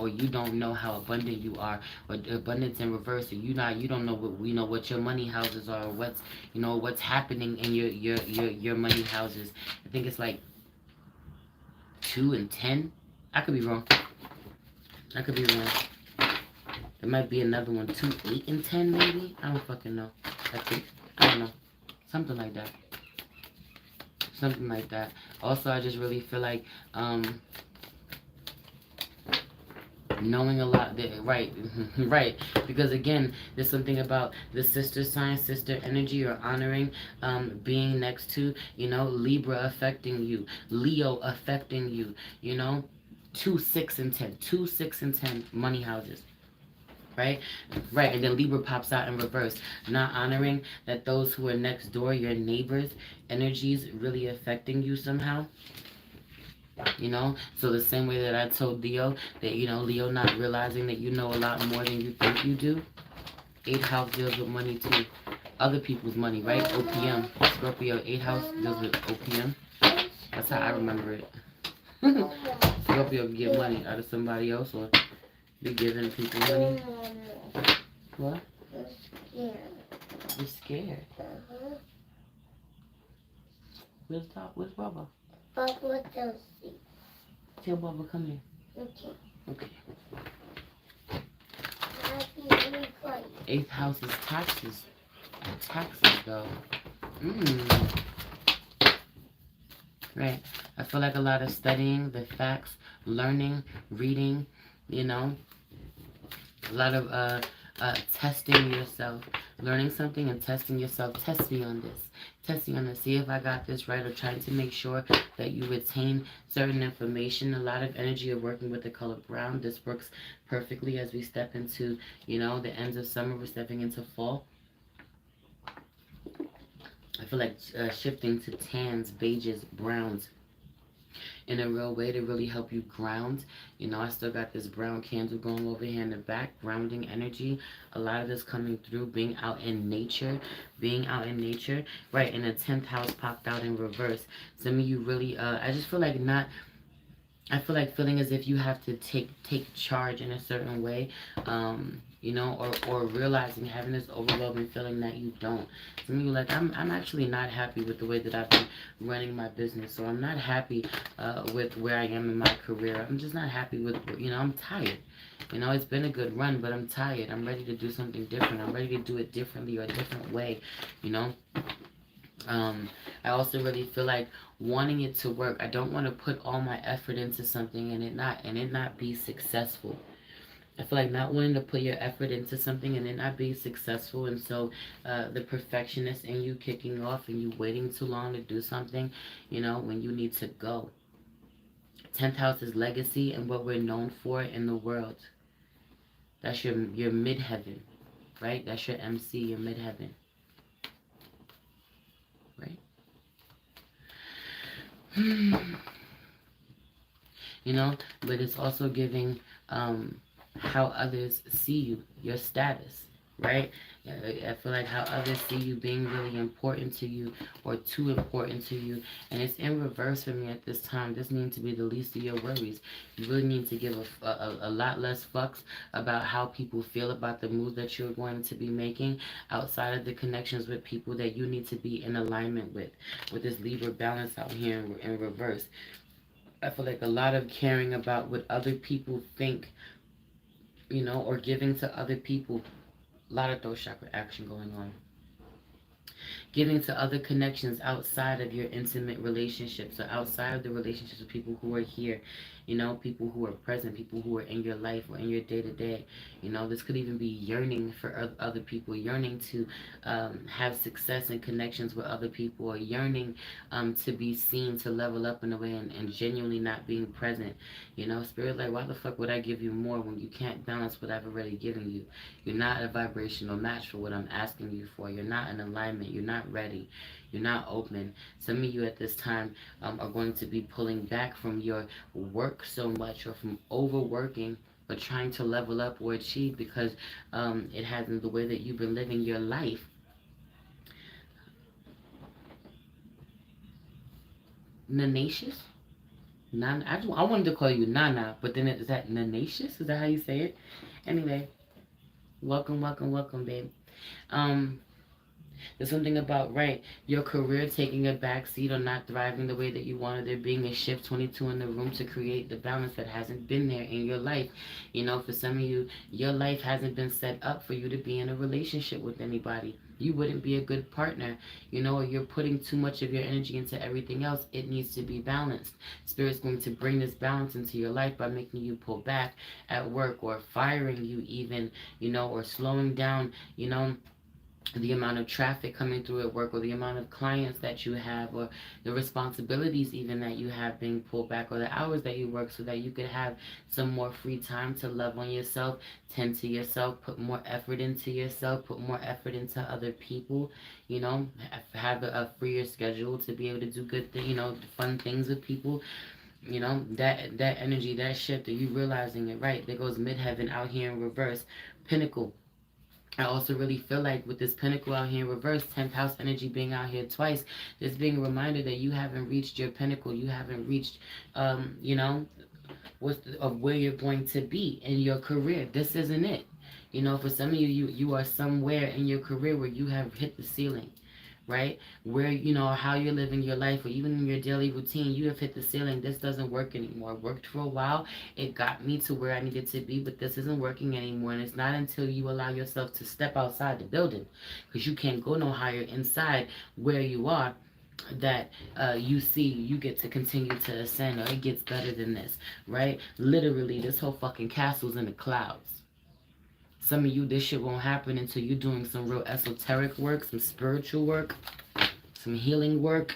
you don't know how abundant you are, or abundance in reverse, or you don't know what your money houses are, or what's happening in your money houses. I think it's like 2 and 10. I could be wrong. There might be another one, 2, 8, and 10, maybe. I don't fucking know. I don't know. Something like that. Also, I just really feel like knowing a lot, right, right, because again, there's something about the sister sign, sister energy, or honoring, being next to, Libra affecting you, Leo affecting you, 2, 6, and 10, 2, 6, and 10 money houses. Right, and then Libra pops out in reverse, not honoring that those who are next door, your neighbors, energies really affecting you somehow. So the same way that I told Leo that, Leo not realizing that you know a lot more than you think you do. 8th house deals with money too. Other people's money, right? OPM. Scorpio, 8th house deals with OPM. That's how I remember it. Scorpio can get money out of somebody else, or be giving people money. What? You're scared. Where's Bubba?
Bubba don't see.
Tell Bubba, come here. Okay. 8th house is taxes. Taxes, though. Right. I feel like a lot of studying the facts, learning, reading, a lot of testing yourself, learning something and testing yourself. Test me on this. See if I got this right, or trying to make sure that you retain certain information. A lot of energy of working with the color brown. This works perfectly as we step into, the ends of summer. We're stepping into fall. I feel like shifting to tans, beiges, browns in a real way to really help you ground. I still got this brown candle going over here in the back, grounding energy. A lot of this coming through, being out in nature. Right, and the 10th house popped out in reverse. Some of you really, I just feel like I feel like feeling as if you have to take charge in a certain way, or realizing, having this overwhelming feeling that you don't. Some of you like, I'm actually not happy with the way that I've been running my business, so I'm not happy with where I am in my career. I'm just not happy with, I'm tired. It's been a good run, but I'm tired. I'm ready to do something different. I'm ready to do it differently, or a different way, I also really feel like wanting it to work. I don't want to put all my effort into something and it not be successful. I feel like not wanting to put your effort into something and it not be successful, and so the perfectionist in you kicking off, and you waiting too long to do something, when you need to go. 10th house is legacy and what we're known for in the world. That's your midheaven, right? That's your MC, your midheaven. Right? But it's also giving how others see you, your status. right? I feel like how others see you being really important to you or too important to you. And it's in reverse for me at this time. This needs to be the least of your worries. You really need to give a lot less fucks about how people feel about the moves that you're going to be making outside of the connections with people that you need to be in alignment with this Libra balance out here in reverse. I feel like a lot of caring about what other people think, or giving to other people. A lot of throat chakra action going on. Giving to other connections outside of your intimate relationships or outside of the relationships with people who are here, people who are present, people who are in your life or in your day to day. This could even be yearning for other people, yearning to have success and connections with other people, or yearning to be seen, to level up in a way, and genuinely not being present. Spirit, like, why the fuck would I give you more when you can't balance what I've already given you? You're not a vibrational match for what I'm asking you for. You're not in alignment. You're not ready. You're not open. Some of you at this time are going to be pulling back from your work so much, or from overworking, or trying to level up or achieve, because it hasn't, the way that you've been living your life. Nanacious? I wanted to call you Nana, but then is that Nanacious? Is that how you say it? Anyway, welcome, babe. There's something about, right, your career taking a backseat or not thriving the way that you wanted. There being a shift 22 in the room to create the balance that hasn't been there in your life. For some of you, your life hasn't been set up for you to be in a relationship with anybody. You wouldn't be a good partner, or you're putting too much of your energy into everything else. It needs to be balanced. Spirit's going to bring this balance into your life by making you pull back at work, or firing you even, or slowing down, the amount of traffic coming through at work, or the amount of clients that you have, or the responsibilities even that you have being pulled back, or the hours that you work, so that you could have some more free time to love on yourself, tend to yourself, put more effort into yourself, put more effort into other people, have a freer schedule to be able to do good things, fun things with people. That energy, that shift, are you realizing it? Right, there goes midheaven out here in reverse. Pinnacle. I also really feel like with this pinnacle out here in reverse, 10th house energy being out here twice, there's being a reminder that you haven't reached your pinnacle. You haven't reached, of where you're going to be in your career. This isn't it. For some of you are somewhere in your career where you have hit the ceiling. Right? Where, how you're living your life, or even in your daily routine, you have hit the ceiling. This doesn't work anymore. It worked for a while. It got me to where I needed to be, but this isn't working anymore. And it's not until you allow yourself to step outside the building, because you can't go no higher inside where you are, that you see you get to continue to ascend, or it gets better than this, right? Literally, this whole fucking castle's in the clouds. Some of you, this shit won't happen until you're doing some real esoteric work, some spiritual work, some healing work.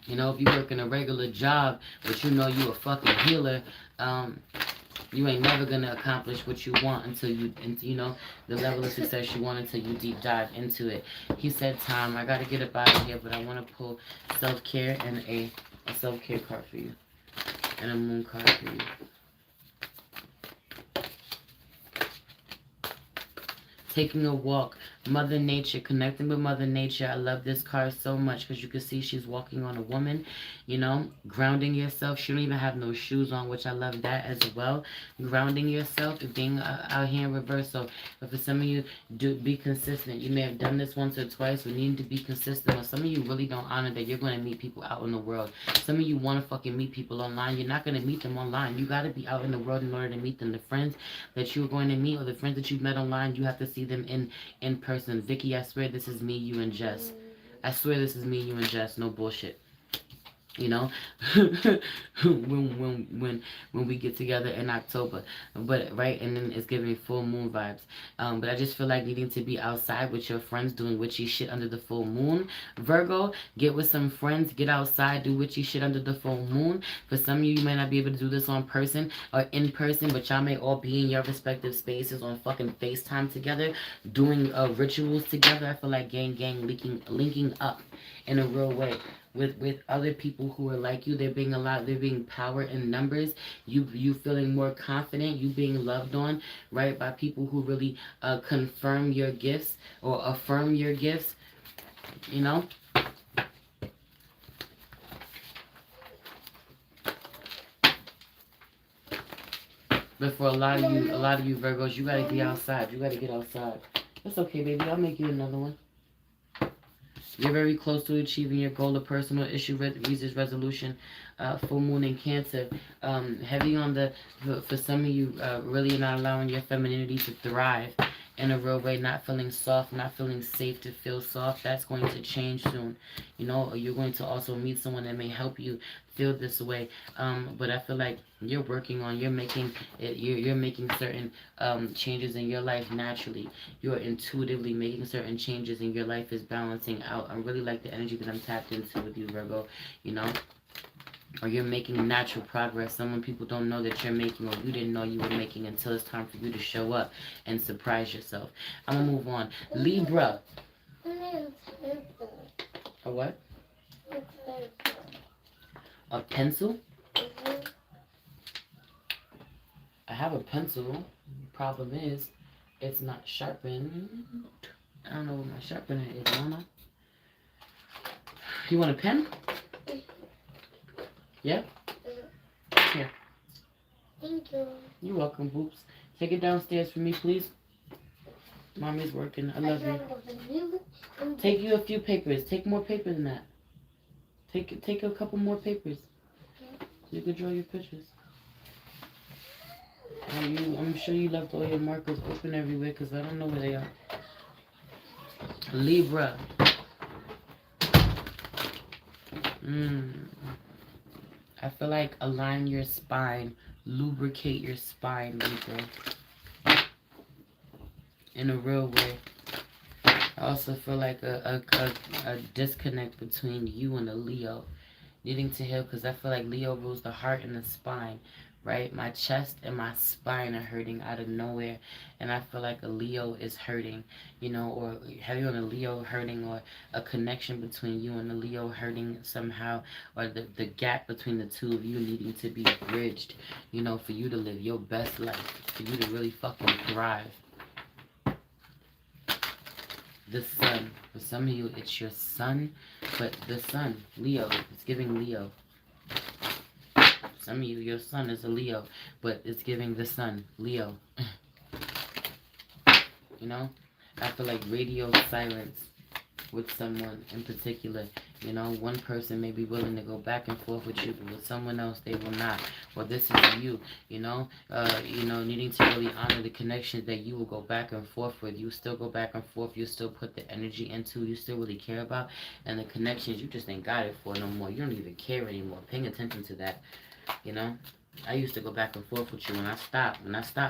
If you work in a regular job, but you a fucking healer, you ain't never gonna accomplish what you want until the level of success you want, until you deep dive into it. He said, Tom, I gotta get up out of here, but I want to pull self-care and a self-care card for you, and a moon card for you. Taking a walk, Mother Nature, connecting with Mother Nature. I love this card so much because you can see she's walking on a woman, grounding yourself. She don't even have no shoes on, which I love that as well. Grounding yourself and being out here in reverse. So for some of you, do be consistent. You may have done this once or twice, but need to be consistent. Or some of you really don't honor that you're going to meet people out in the world. Some of you want to fucking meet people online. You're not going to meet them online. You got to be out in the world in order to meet them. The friends that you're going to meet, or the friends that you've met online, you have to see them in person. Vicky, I swear this is me, you, and Jess. I swear this is me, you, and Jess. No bullshit. when we get together in October, but right, and then it's giving full moon vibes. But I just feel like needing to be outside with your friends, doing witchy shit under the full moon. Virgo, get with some friends, get outside, do witchy shit under the full moon. For some of you, you might not be able to do this on person or in person, but y'all may all be in your respective spaces on fucking FaceTime together, doing rituals together. I feel like gang linking up in a real way. With other people who are like you, they're being power in numbers. You feeling more confident, you being loved on, right, by people who really confirm your gifts or affirm your gifts, you know. But for a lot of you Virgos, you gotta be outside. You gotta get outside. That's okay, baby. I'll make you another one. You're very close to achieving your goal of personal issue resolution. Full moon in Cancer. Heavy on the, for some of you, really not allowing your femininity to thrive in a real way, not feeling soft, not feeling safe to feel soft. That's going to change soon. You know, you're going to also meet someone that may help you feel this way. But I feel like you're working on, you're making it, you're making certain changes in your life naturally. You're intuitively making certain changes and your life is balancing out. I really like the energy that I'm tapped into with you, Virgo, you know. Or you're making natural progress. Some people don't know that you're making, or you didn't know you were making until it's time for you to show up and surprise yourself. I'm gonna move on. Libra. A what? A pencil? I have a pencil. Problem is, it's not sharpened. I don't know where my sharpener is. I don't know. You want a pen? Yeah? Here.
Thank you.
You're welcome, Boops. Take it downstairs for me, please. Mommy's working. I love you. Take you a few papers. Take more paper than that. Take a couple more papers. So you can draw your pictures. I'm sure you left all your markers open everywhere because I don't know where they are. Libra. I feel like align your spine, lubricate your spine, Libra, in a real way. I also feel like a disconnect between you and a Leo, needing to heal, because I feel like Leo rules the heart and the spine, right? My chest and my spine are hurting out of nowhere, and I feel like a Leo is hurting, you know, or heavy on a Leo hurting, or a connection between you and a Leo hurting somehow, or the gap between the two of you needing to be bridged, you know, for you to live your best life, for you to really fucking thrive. The sun, for some of you, it's your sun, but the sun, Leo, it's giving Leo. Some of you, your sun is a Leo, but it's giving the sun, Leo. You know, I feel like radio silence with someone in particular. You know, one person may be willing to go back and forth with you, but with someone else, they will not. Well, this is you, you know, needing to really honor the connections that you will go back and forth with. You still go back and forth. You still put the energy into. You still really care about. And the connections, you just ain't got it for no more. You don't even care anymore. Paying attention to that, you know. I used to go back and forth with you. When I stopped,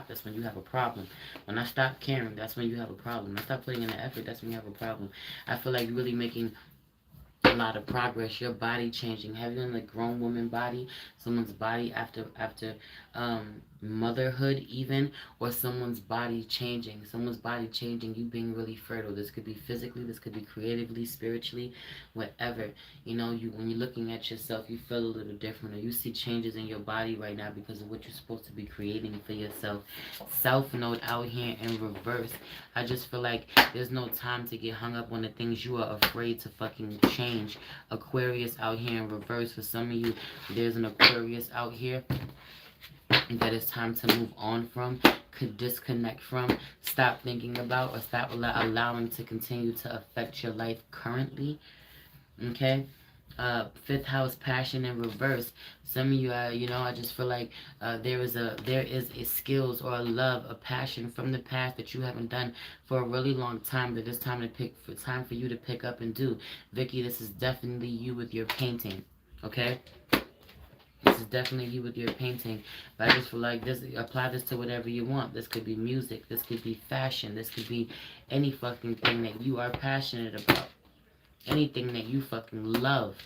that's when you have a problem. When I stopped caring, that's when you have a problem. When I stopped putting in the effort, that's when you have a problem. I feel like really making a lot of progress. Your body changing, heavy on the grown woman body, someone's body after motherhood even, or someone's body changing, you being really fertile. This could be physically, this could be creatively, spiritually, whatever. You know, when you're looking at yourself, you feel a little different, or you see changes in your body right now because of what you're supposed to be creating for yourself. South Node out here in reverse. I just feel like there's no time to get hung up on the things you are afraid to fucking change. Aquarius out here in reverse. For some of you, there's an Aquarius out here that it's time to move on from, could disconnect from, stop thinking about, or stop allowing to continue to affect your life currently. Okay? Fifth house, passion in reverse. Some of you, I just feel like there is a skills or a love, a passion from the past that you haven't done for a really long time, that it's time for you to pick up and do. Vicky, this is definitely you with your painting. Okay? This is definitely you with your painting. But I just feel like apply this to whatever you want. This could be music. This could be fashion. This could be any fucking thing that you are passionate about. Anything that you fucking love.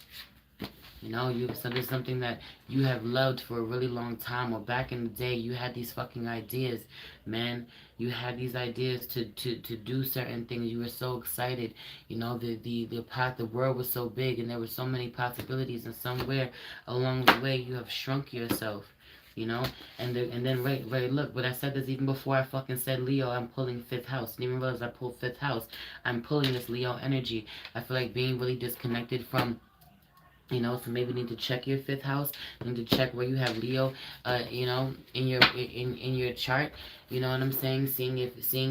You know, something that you have loved for a really long time, or back in the day, you had these fucking ideas, man. You had these ideas to do certain things. You were so excited. You know, the world was so big, and there were so many possibilities. And somewhere along the way, you have shrunk yourself. You know, and then right, look, but I said this even before I fucking said Leo. I'm pulling fifth house. Didn't even realize I pulled fifth house. I'm pulling this Leo energy. I feel like being really disconnected from, you know, so maybe you need to check your fifth house. You need to check where you have Leo, you know, in your chart. You know what I'm saying? Seeing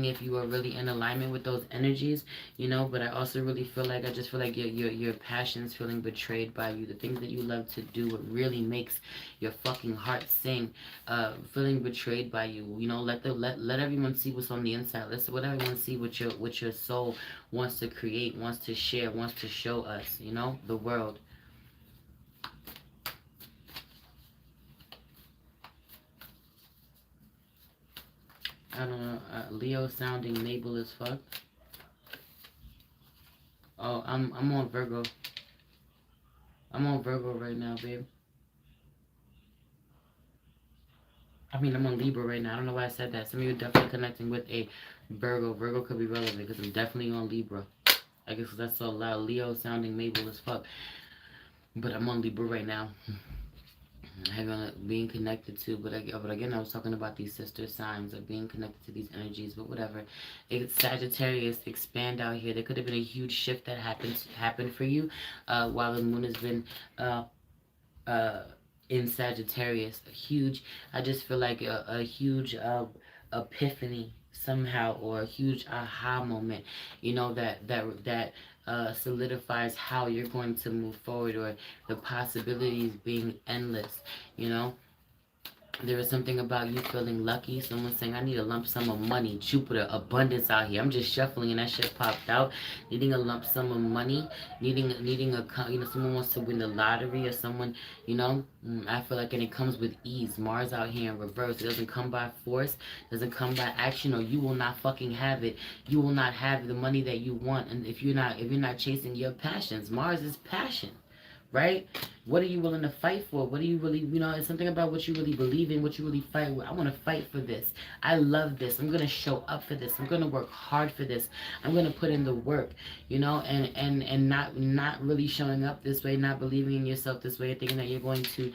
if you are really in alignment with those energies. You know, but I also really feel like, I just feel like your passion's feeling betrayed by you. The things that you love to do, what really makes your fucking heart sing, feeling betrayed by you. You know, let everyone see what's on the inside. Let everyone see what your soul wants to create, wants to share, wants to show us. You know, the world. I don't know. Leo sounding Mabel as fuck. Oh, I'm on Virgo. I'm on Virgo right now, babe. I mean, I'm on Libra right now. I don't know why I said that. Some of you are definitely connecting with a Virgo. Virgo could be relevant because I'm definitely on Libra. I guess that's so loud. Leo sounding Mabel as fuck. But I'm on Libra right now. Having being connected to, but again, I was talking about these sister signs of being connected to these energies, but whatever. It's Sagittarius, expand out here. There could have been a huge shift that happened for you while the moon has been uh, in Sagittarius. I just feel like a huge epiphany somehow, or a huge aha moment, you know, that solidifies how you're going to move forward, or the possibilities being endless, you know. There is something about you feeling lucky. Someone saying, I need a lump sum of money. Jupiter, abundance out here. I'm just shuffling and that shit popped out. Needing a lump sum of money. Needing a, you know, someone wants to win the lottery, or someone, you know. I feel like, and it comes with ease. Mars out here in reverse. It doesn't come by force. It doesn't come by action, or you will not fucking have it. You will not have the money that you want. And if you're not chasing your passions, Mars is passion. Right? What are you willing to fight for? What do you really, you know, it's something about what you really believe in, what you really fight with. I want to fight for this. I love this. I'm going to show up for this. I'm going to work hard for this. I'm going to put in the work, you know, and not really showing up this way, not believing in yourself this way, thinking that you're going to,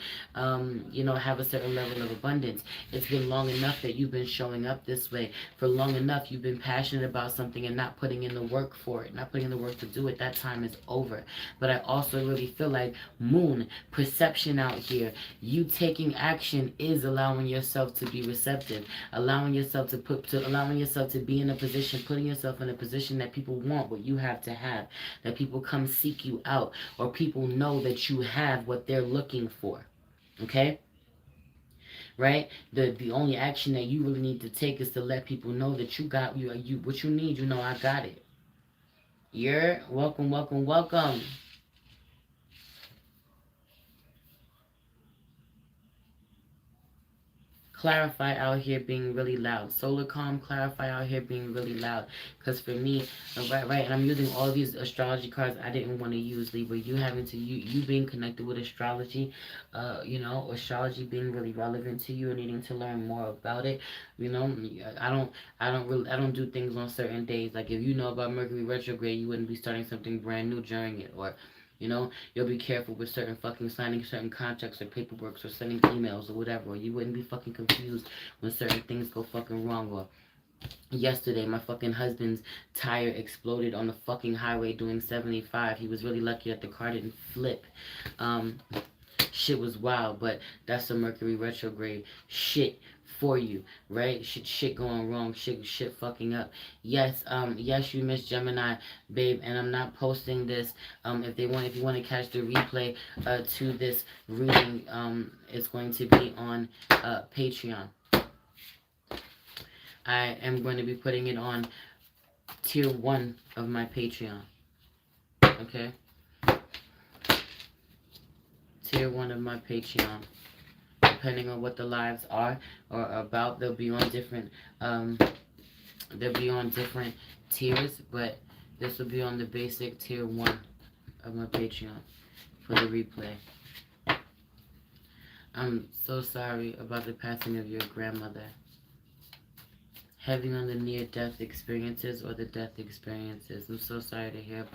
you know, have a certain level of abundance. It's been long enough that you've been showing up this way. For long enough, you've been passionate about something and not putting in the work for it, not putting in the work to do it. That time is over. But I also really feel like moon perception out here, you taking action is allowing yourself to be receptive, allowing yourself to be in a position, putting yourself in a position that people want what you have to have, that people come seek you out, or people know that you have what they're looking for. Okay? Right? The only action that you really need to take is to let people know that you got you what you need. You know, I got it. You're welcome, welcome, welcome. Clarify out here being really loud. Solar calm, clarify out here being really loud. Because for me, right, and I'm using all these astrology cards I didn't want to use, Libra. You having to, you being connected with astrology, you know, astrology being really relevant to you and needing to learn more about it. You know, I don't do things on certain days. Like if you know about Mercury retrograde, you wouldn't be starting something brand new during it, or you know, you'll be careful with certain fucking signing certain contracts or paperwork or sending emails or whatever. Or you wouldn't be fucking confused when certain things go fucking wrong. Or yesterday, my fucking husband's tire exploded on the fucking highway doing 75. He was really lucky that the car didn't flip. Shit was wild, but that's a Mercury retrograde shit for you, right? Shit going wrong, shit fucking up. Yes, yes, you missed Gemini, babe, and I'm not posting this. If you want to catch the replay to this reading, it's going to be on Patreon. I am going to be putting it on tier 1 of my Patreon. Okay? Tier 1 of my Patreon. Depending on what the lives are or about, they'll be on different tiers, but this will be on the basic tier 1 of my Patreon. for the replay. I'm so sorry about the passing of your grandmother. Heavy on the near-death experiences or the death experiences. I'm so sorry to hear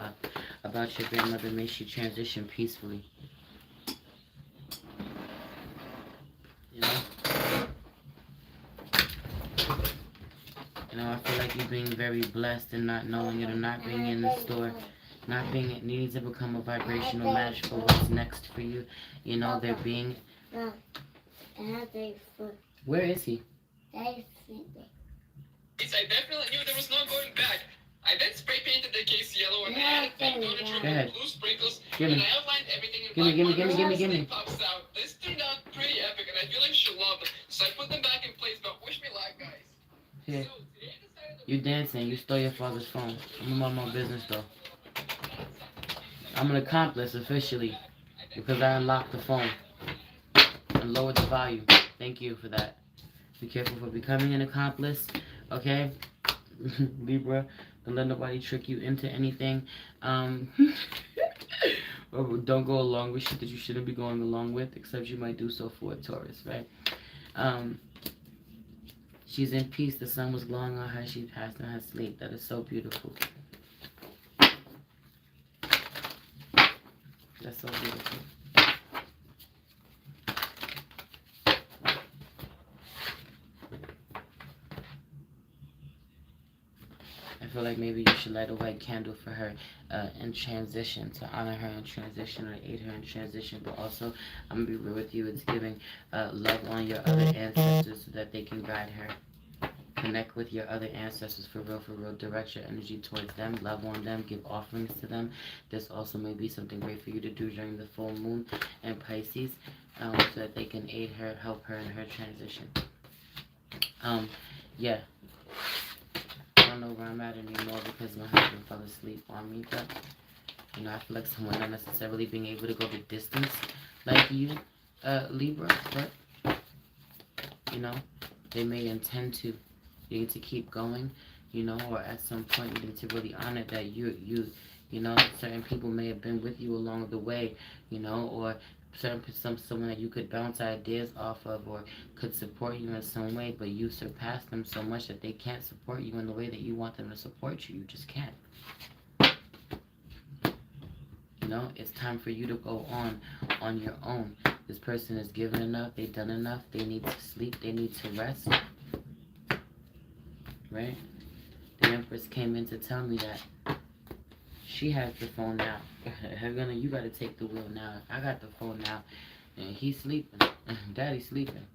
about your grandmother. May she transition peacefully. You know? I feel like you being very blessed and not knowing it or not being in the store. Not being needing to become a vibrational match for what's next for you. They're being... Where is he?
I definitely knew there was no going back. I then spray painted the case yellow and added fake furniture with blue sprinkles, and I outlined everything in black.
Give me.
Pops out. This turned out pretty epic, and I feel like she'll love them. So I put them back in place, but wish me luck, guys.
Here.
So, today I decided
You dancing. You stole your father's phone. I'm about my business, though. I'm an accomplice, officially, because I unlocked the phone and lowered the volume. Thank you for that. Be careful for becoming an accomplice, okay? Libra, don't let nobody trick you into anything. Or don't go along with shit that you shouldn't be going along with, except you might do so for a Taurus, right? She's in peace. The sun was glowing on her. She passed in her sleep. That is so beautiful. That's so beautiful. I feel like maybe you should light a white candle for her in transition, to honor her in transition or aid her in transition. But also, I'm going to be real with you, it's giving love on your other ancestors so that they can guide her. Connect with your other ancestors for real, direct your energy towards them, love on them, give offerings to them. This also may be something great for you to do during the full moon and Pisces, so that they can aid her, help her in her transition. Yeah. I don't know where I'm at anymore because my husband fell asleep on me, but I feel like someone not necessarily being able to go the distance like you, Libra, but they may intend to. You need to keep going, or at some point you need to really honor that certain people may have been with you along the way, or someone that you could bounce ideas off of or could support you in some way, but you surpass them so much that they can't support you in the way that you want them to support you. You just can't. It's time for you to go on your own. This person has given enough, they've done enough, they need to sleep, they need to rest. Right? The Empress came in to tell me that she has the phone now. You gotta take the wheel now. I got the phone now. And he's sleeping. Daddy's sleeping.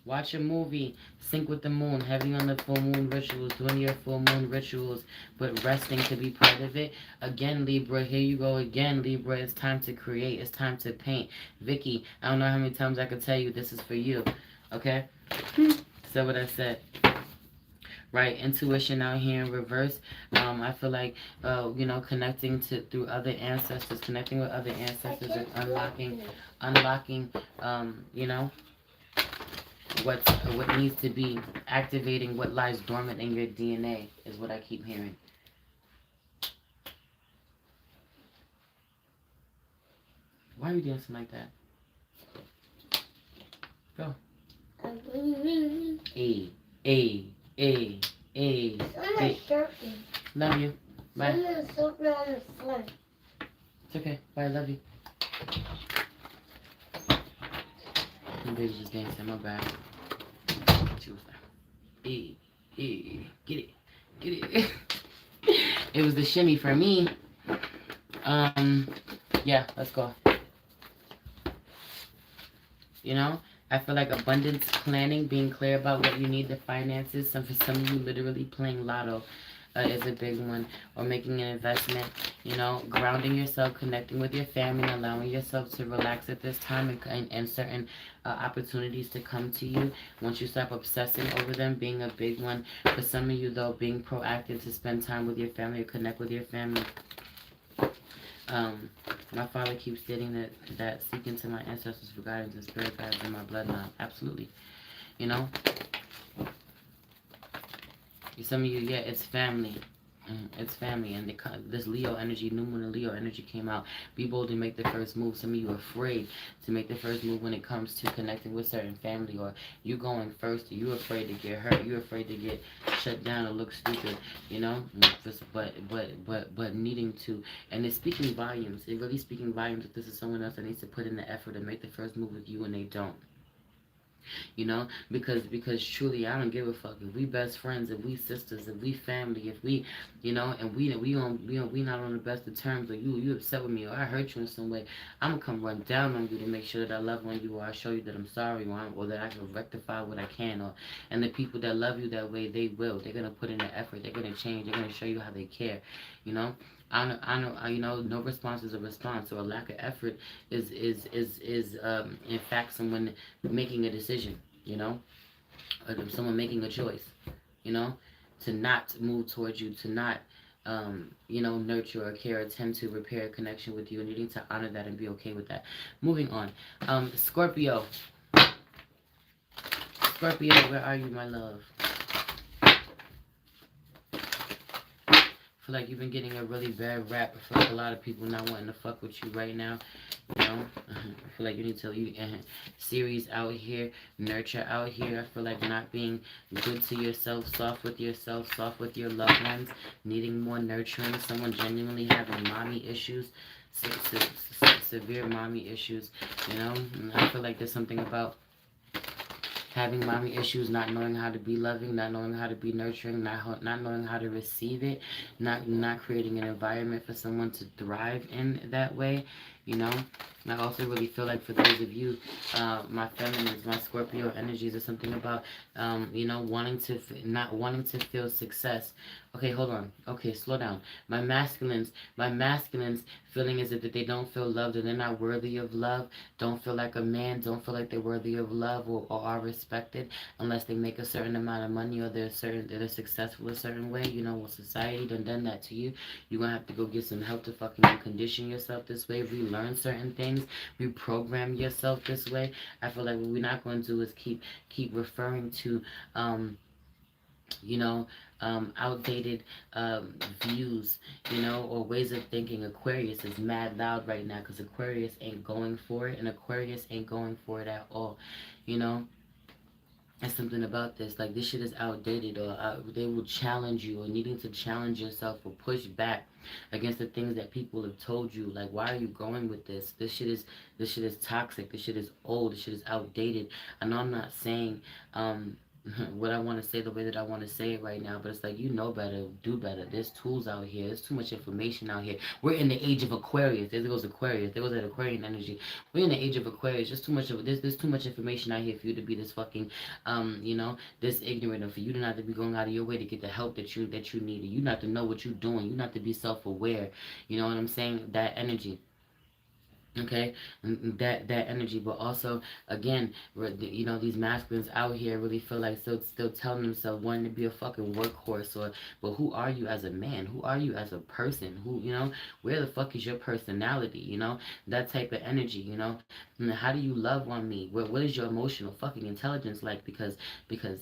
Watch a movie. Sync with the moon. Heavy on the full moon rituals. Doing your full moon rituals. But resting to be part of it. Again, Libra. Here you go again, Libra. It's time to create. It's time to paint. Vicky, I don't know how many times I can tell you this is for you. Okay? So what I said. Right, intuition out here in reverse. I feel like, connecting through other ancestors, connecting with other ancestors and unlocking, what needs to be activating what lies dormant in your DNA is what I keep hearing. Why are you dancing like that? Go. Hey. Love you. Bye. It's okay. Bye. Love you. My baby's just dancing. My bad. She was like, hey, get it. It was the shimmy for me. Yeah, let's go. I feel like abundance planning, being clear about what you need, the finances. For some of you, literally playing lotto is a big one. Or making an investment, grounding yourself, connecting with your family, allowing yourself to relax at this time and certain opportunities to come to you. Once you stop obsessing over them, being a big one. For some of you, though, being proactive to spend time with your family or connect with your family. My father keeps stating that seeking to my ancestors for guidance and spirit guides in my bloodline. Absolutely. Some of you, yeah, it's family. It's family, and this Leo energy, new moon and Leo energy came out. Be bold and make the first move. Some of you are afraid to make the first move when it comes to connecting with certain family, or you going first. You're afraid to get hurt. You're afraid to get shut down or look stupid. You know, but needing to, and it's speaking volumes. It really speaking volumes if this is someone else that needs to put in the effort and make the first move with you, and they don't. You know, because truly I don't give a fuck if we best friends, if we sisters, if we family, if we, you know, and we not on the best of terms, or you upset with me, or I hurt you in some way, I'm gonna come run down on you to make sure that I love on you, or I show you that I'm sorry, or that I can rectify what I can, or and the people that love you that way, they're gonna put in the effort, they're gonna change, they're gonna show you how they care, you know. I know, you know, no response is a response, or a lack of effort is in fact someone making a decision, you know, or someone making a choice, you know, to not move towards you, to not, you know, nurture or care, attempt to repair a connection with you, and you need to honor that and be okay with that. Moving on, Scorpio, where are you, my love? I feel like you've been getting a really bad rap. I feel like a lot of people not wanting to fuck with you right now. You know, I feel like you need to series out here, nurture out here. I feel like not being good to yourself, soft with yourself, soft with your loved ones, needing more nurturing. Someone genuinely having mommy issues, severe mommy issues. You know, and I feel like there's something about having mommy issues, not knowing how to be loving, not knowing how to be nurturing, not knowing how to receive it, not creating an environment for someone to thrive in that way, you know. And I also really feel like for those of you, my feminines, my Scorpio energies, or something about, you know, not wanting to feel success. Okay, hold on. Okay, slow down. My masculines feeling as if that they don't feel loved, or they're not worthy of love, don't feel like a man, don't feel like they're worthy of love, or are respected unless they make a certain amount of money, or they're successful a certain way. You know, when society done that to you, you're gonna have to go get some help to fucking condition yourself this way, relearn certain things, reprogram yourself this way. I feel like what we're not going to do is keep referring to you know, outdated views, you know, or ways of thinking. Aquarius is mad loud right now because Aquarius ain't going for it, and Aquarius ain't going for it at all, you know. There's something about this, like this shit is outdated, or they will challenge you, or needing to challenge yourself, or push back against the things that people have told you. Like, why are you going with this? This shit is toxic. This shit is old. This shit is outdated. I know I'm not saying what I want to say the way that I want to say it right now, but it's like, you know better, do better. There's tools out here. There's too much information out here. We're in the age of Aquarius. There goes Aquarius. There goes that Aquarian energy. We're in the age of Aquarius. There's too much of there's too much information out here for you to be this fucking you know, this ignorant, and for you to not to be going out of your way to get the help that you need. You not to know what you're doing. You not to be self-aware. You know what I'm saying? That energy. Okay, that energy, but also again, you know, these masculines out here really feel like still telling themselves wanting to be a fucking workhorse, but who are you as a man? Who are you as a person? Who, you know, where the fuck is your personality? You know, that type of energy. You know, and how do you love on me? What is your emotional fucking intelligence like? Because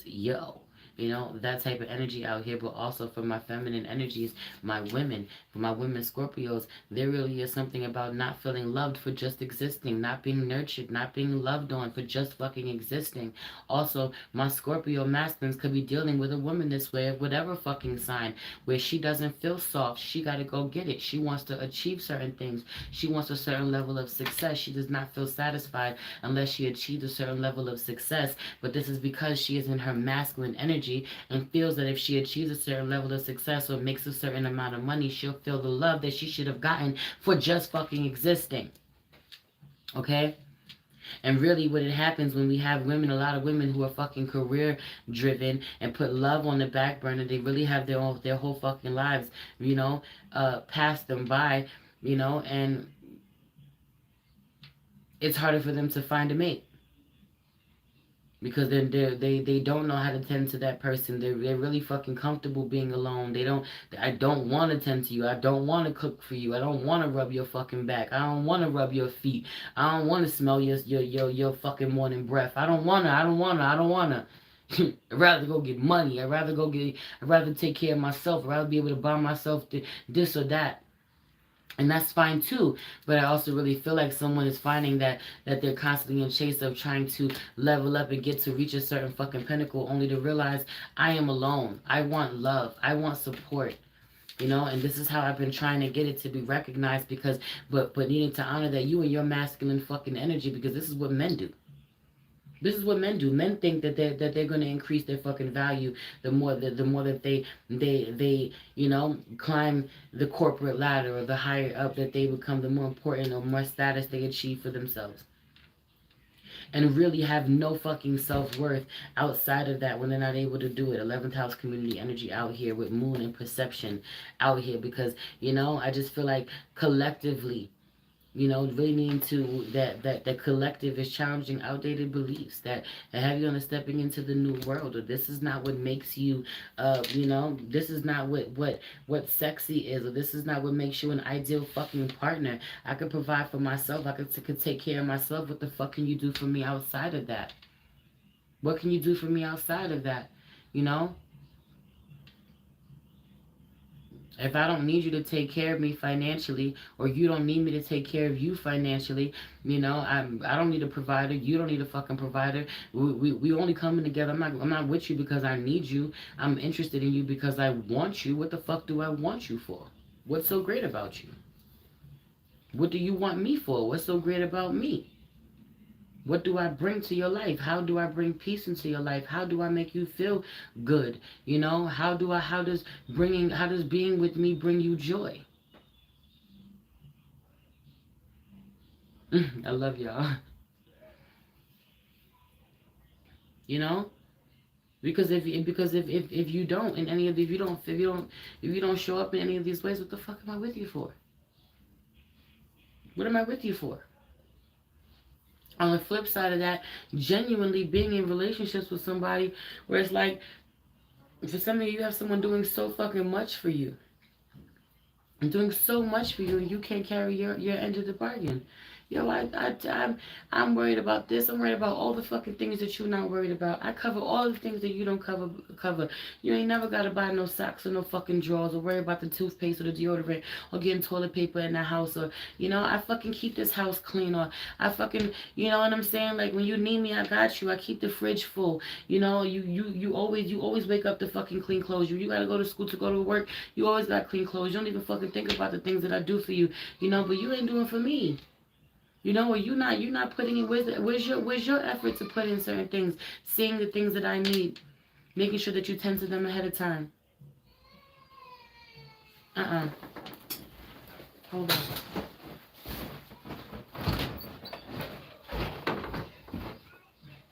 yo. You know, that type of energy out here, but also for my feminine energies, my women, for my women Scorpios, there really is something about not feeling loved for just existing, not being nurtured, not being loved on for just fucking existing. Also, my Scorpio masculines could be dealing with a woman this way, of whatever fucking sign, where she doesn't feel soft, she gotta go get it. She wants to achieve certain things. She wants a certain level of success. She does not feel satisfied unless she achieves a certain level of success, but this is because she is in her masculine energy and feels that if she achieves a certain level of success or makes a certain amount of money, she'll feel the love that she should have gotten for just fucking existing. Okay? And really what it happens when we have women, a lot of women who are fucking career driven and put love on the back burner, they really have their whole fucking lives, you know, pass them by, you know, and it's harder for them to find a mate. Because they don't know how to tend to that person. They're really fucking comfortable being alone. I don't want to tend to you. I don't want to cook for you. I don't want to rub your fucking back. I don't want to rub your feet. I don't want to smell your fucking morning breath. I don't wanna. I'd rather go get money. I'd rather take care of myself. I'd rather be able to buy myself this or that. And that's fine too. But I also really feel like someone is finding that they're constantly in chase of trying to level up and get to reach a certain fucking pinnacle, only to realize I am alone. I want love. I want support. You know, and this is how I've been trying to get it to be recognized, because but needing to honor that you and your masculine fucking energy, because this is what men do. This is what men do. Men think that they're going to increase their fucking value the more that they you know, climb the corporate ladder, or the higher up that they become, the more important or more status they achieve for themselves. And really have no fucking self-worth outside of that when they're not able to do it. 11th house community energy out here with moon and perception out here, because, you know, I just feel like collectively, you know, really meaning to that the collective is challenging outdated beliefs that have you on stepping into the new world, or this is not what makes you, you know, this is not what sexy is, or this is not what makes you an ideal fucking partner. I could provide for myself. I could take care of myself. What the fuck can you do for me outside of that? What can you do for me outside of that? You know? If I don't need you to take care of me financially, or you don't need me to take care of you financially, you know, I don't need a provider. You don't need a fucking provider. We only coming together. I'm not with you because I need you. I'm interested in you because I want you. What the fuck do I want you for? What's so great about you? What do you want me for? What's so great about me? What do I bring to your life? How do I bring peace into your life? How do I make you feel good? You know, how does being with me bring you joy? I love y'all. You know? Because if you don't in any of if you don't show up in any of these ways, what the fuck am I with you for? What am I with you for? On the flip side of that, genuinely being in relationships with somebody where it's like, for some of you have someone doing so fucking much for you. Doing so much for you, and you can't carry your end of the bargain. Yo, I'm worried about this. I'm worried about all the fucking things that you're not worried about. I cover all the things that you don't cover. You ain't never got to buy no socks or no fucking drawers, or worry about the toothpaste or the deodorant, or getting toilet paper in the house, or, you know, I fucking keep this house clean, or I fucking, you know what I'm saying? Like, when you need me, I got you. I keep the fridge full. You know, you always wake up to fucking clean clothes. You got to go to school, to go to work. You always got clean clothes. You don't even fucking think about the things that I do for you, you know, but you ain't doing for me. You know, or you're not putting in, where's your effort to put in certain things, seeing the things that I need, making sure that you tend to them ahead of time. Hold on.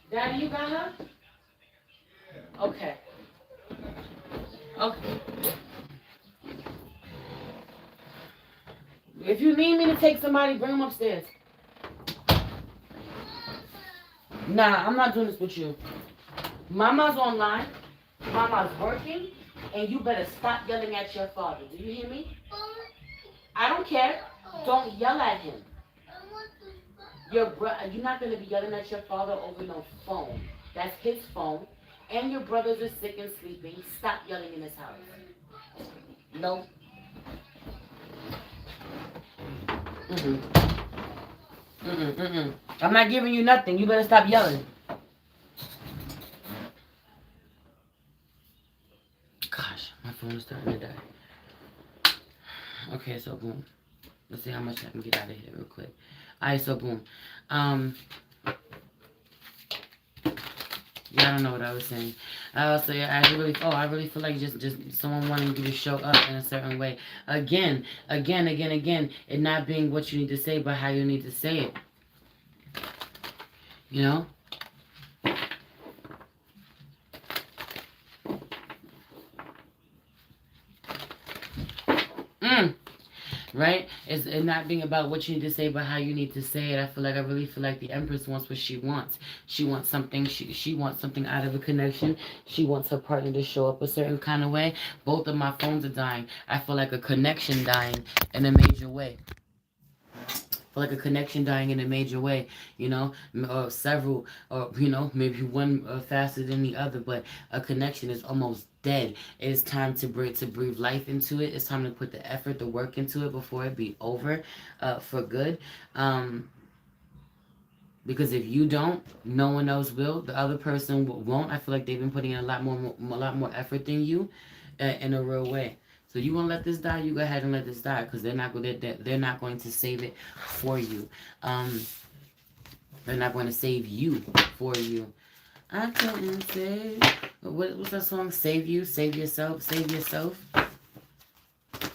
Daddy, you got her? Okay. If you need me to take somebody, bring them upstairs. Nah, I'm not doing this with you. Mama's online. Mama's working. And you better stop yelling at your father. Do you hear me? I don't care. Don't yell at him. You're not going to be yelling at your father over no phone. That's his phone. And your brothers are sick and sleeping. Stop yelling in this house. No. I'm not giving you nothing. You better stop yelling. Gosh, my phone is starting to die. Okay, so boom. Let's see how much I can get out of here real quick. Alright, so boom. Yeah, I don't know what I was saying. So yeah, I really feel like just someone wanting you to show up in a certain way. Again, it not being what you need to say, but how you need to say it. You know? Right? It's not being about what you need to say, but how you need to say it. I really feel like the Empress wants what she wants. She wants something. She wants something out of a connection. She wants her partner to show up a certain kind of way. Both of my phones are dying. I feel like a connection dying in a major way. feel like a connection dying in a major way, or several, or maybe one faster than the other, but a connection is almost dead. It is time to breathe life into it. It's time to put the effort, the work into it before it be over, for good. Because if you don't, no one else will. The other person won't. I feel like they've been putting in a lot more effort than you, in a real way. So you want to let this die? You go ahead and let this die, because they're not going to save it for you. They're not going to save you for you. I couldn't save. What's that song? Save you, save yourself, save yourself. I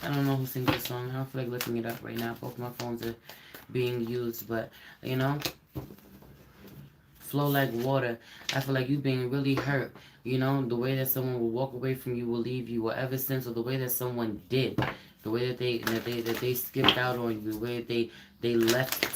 don't know who sings this song. I don't feel like looking it up right now. Both my phones are being used, but flow like water. I feel like you being really hurt. The way that someone will walk away from you, will leave you, or ever since, or the way that someone did, the way that they skipped out on you, the way that they left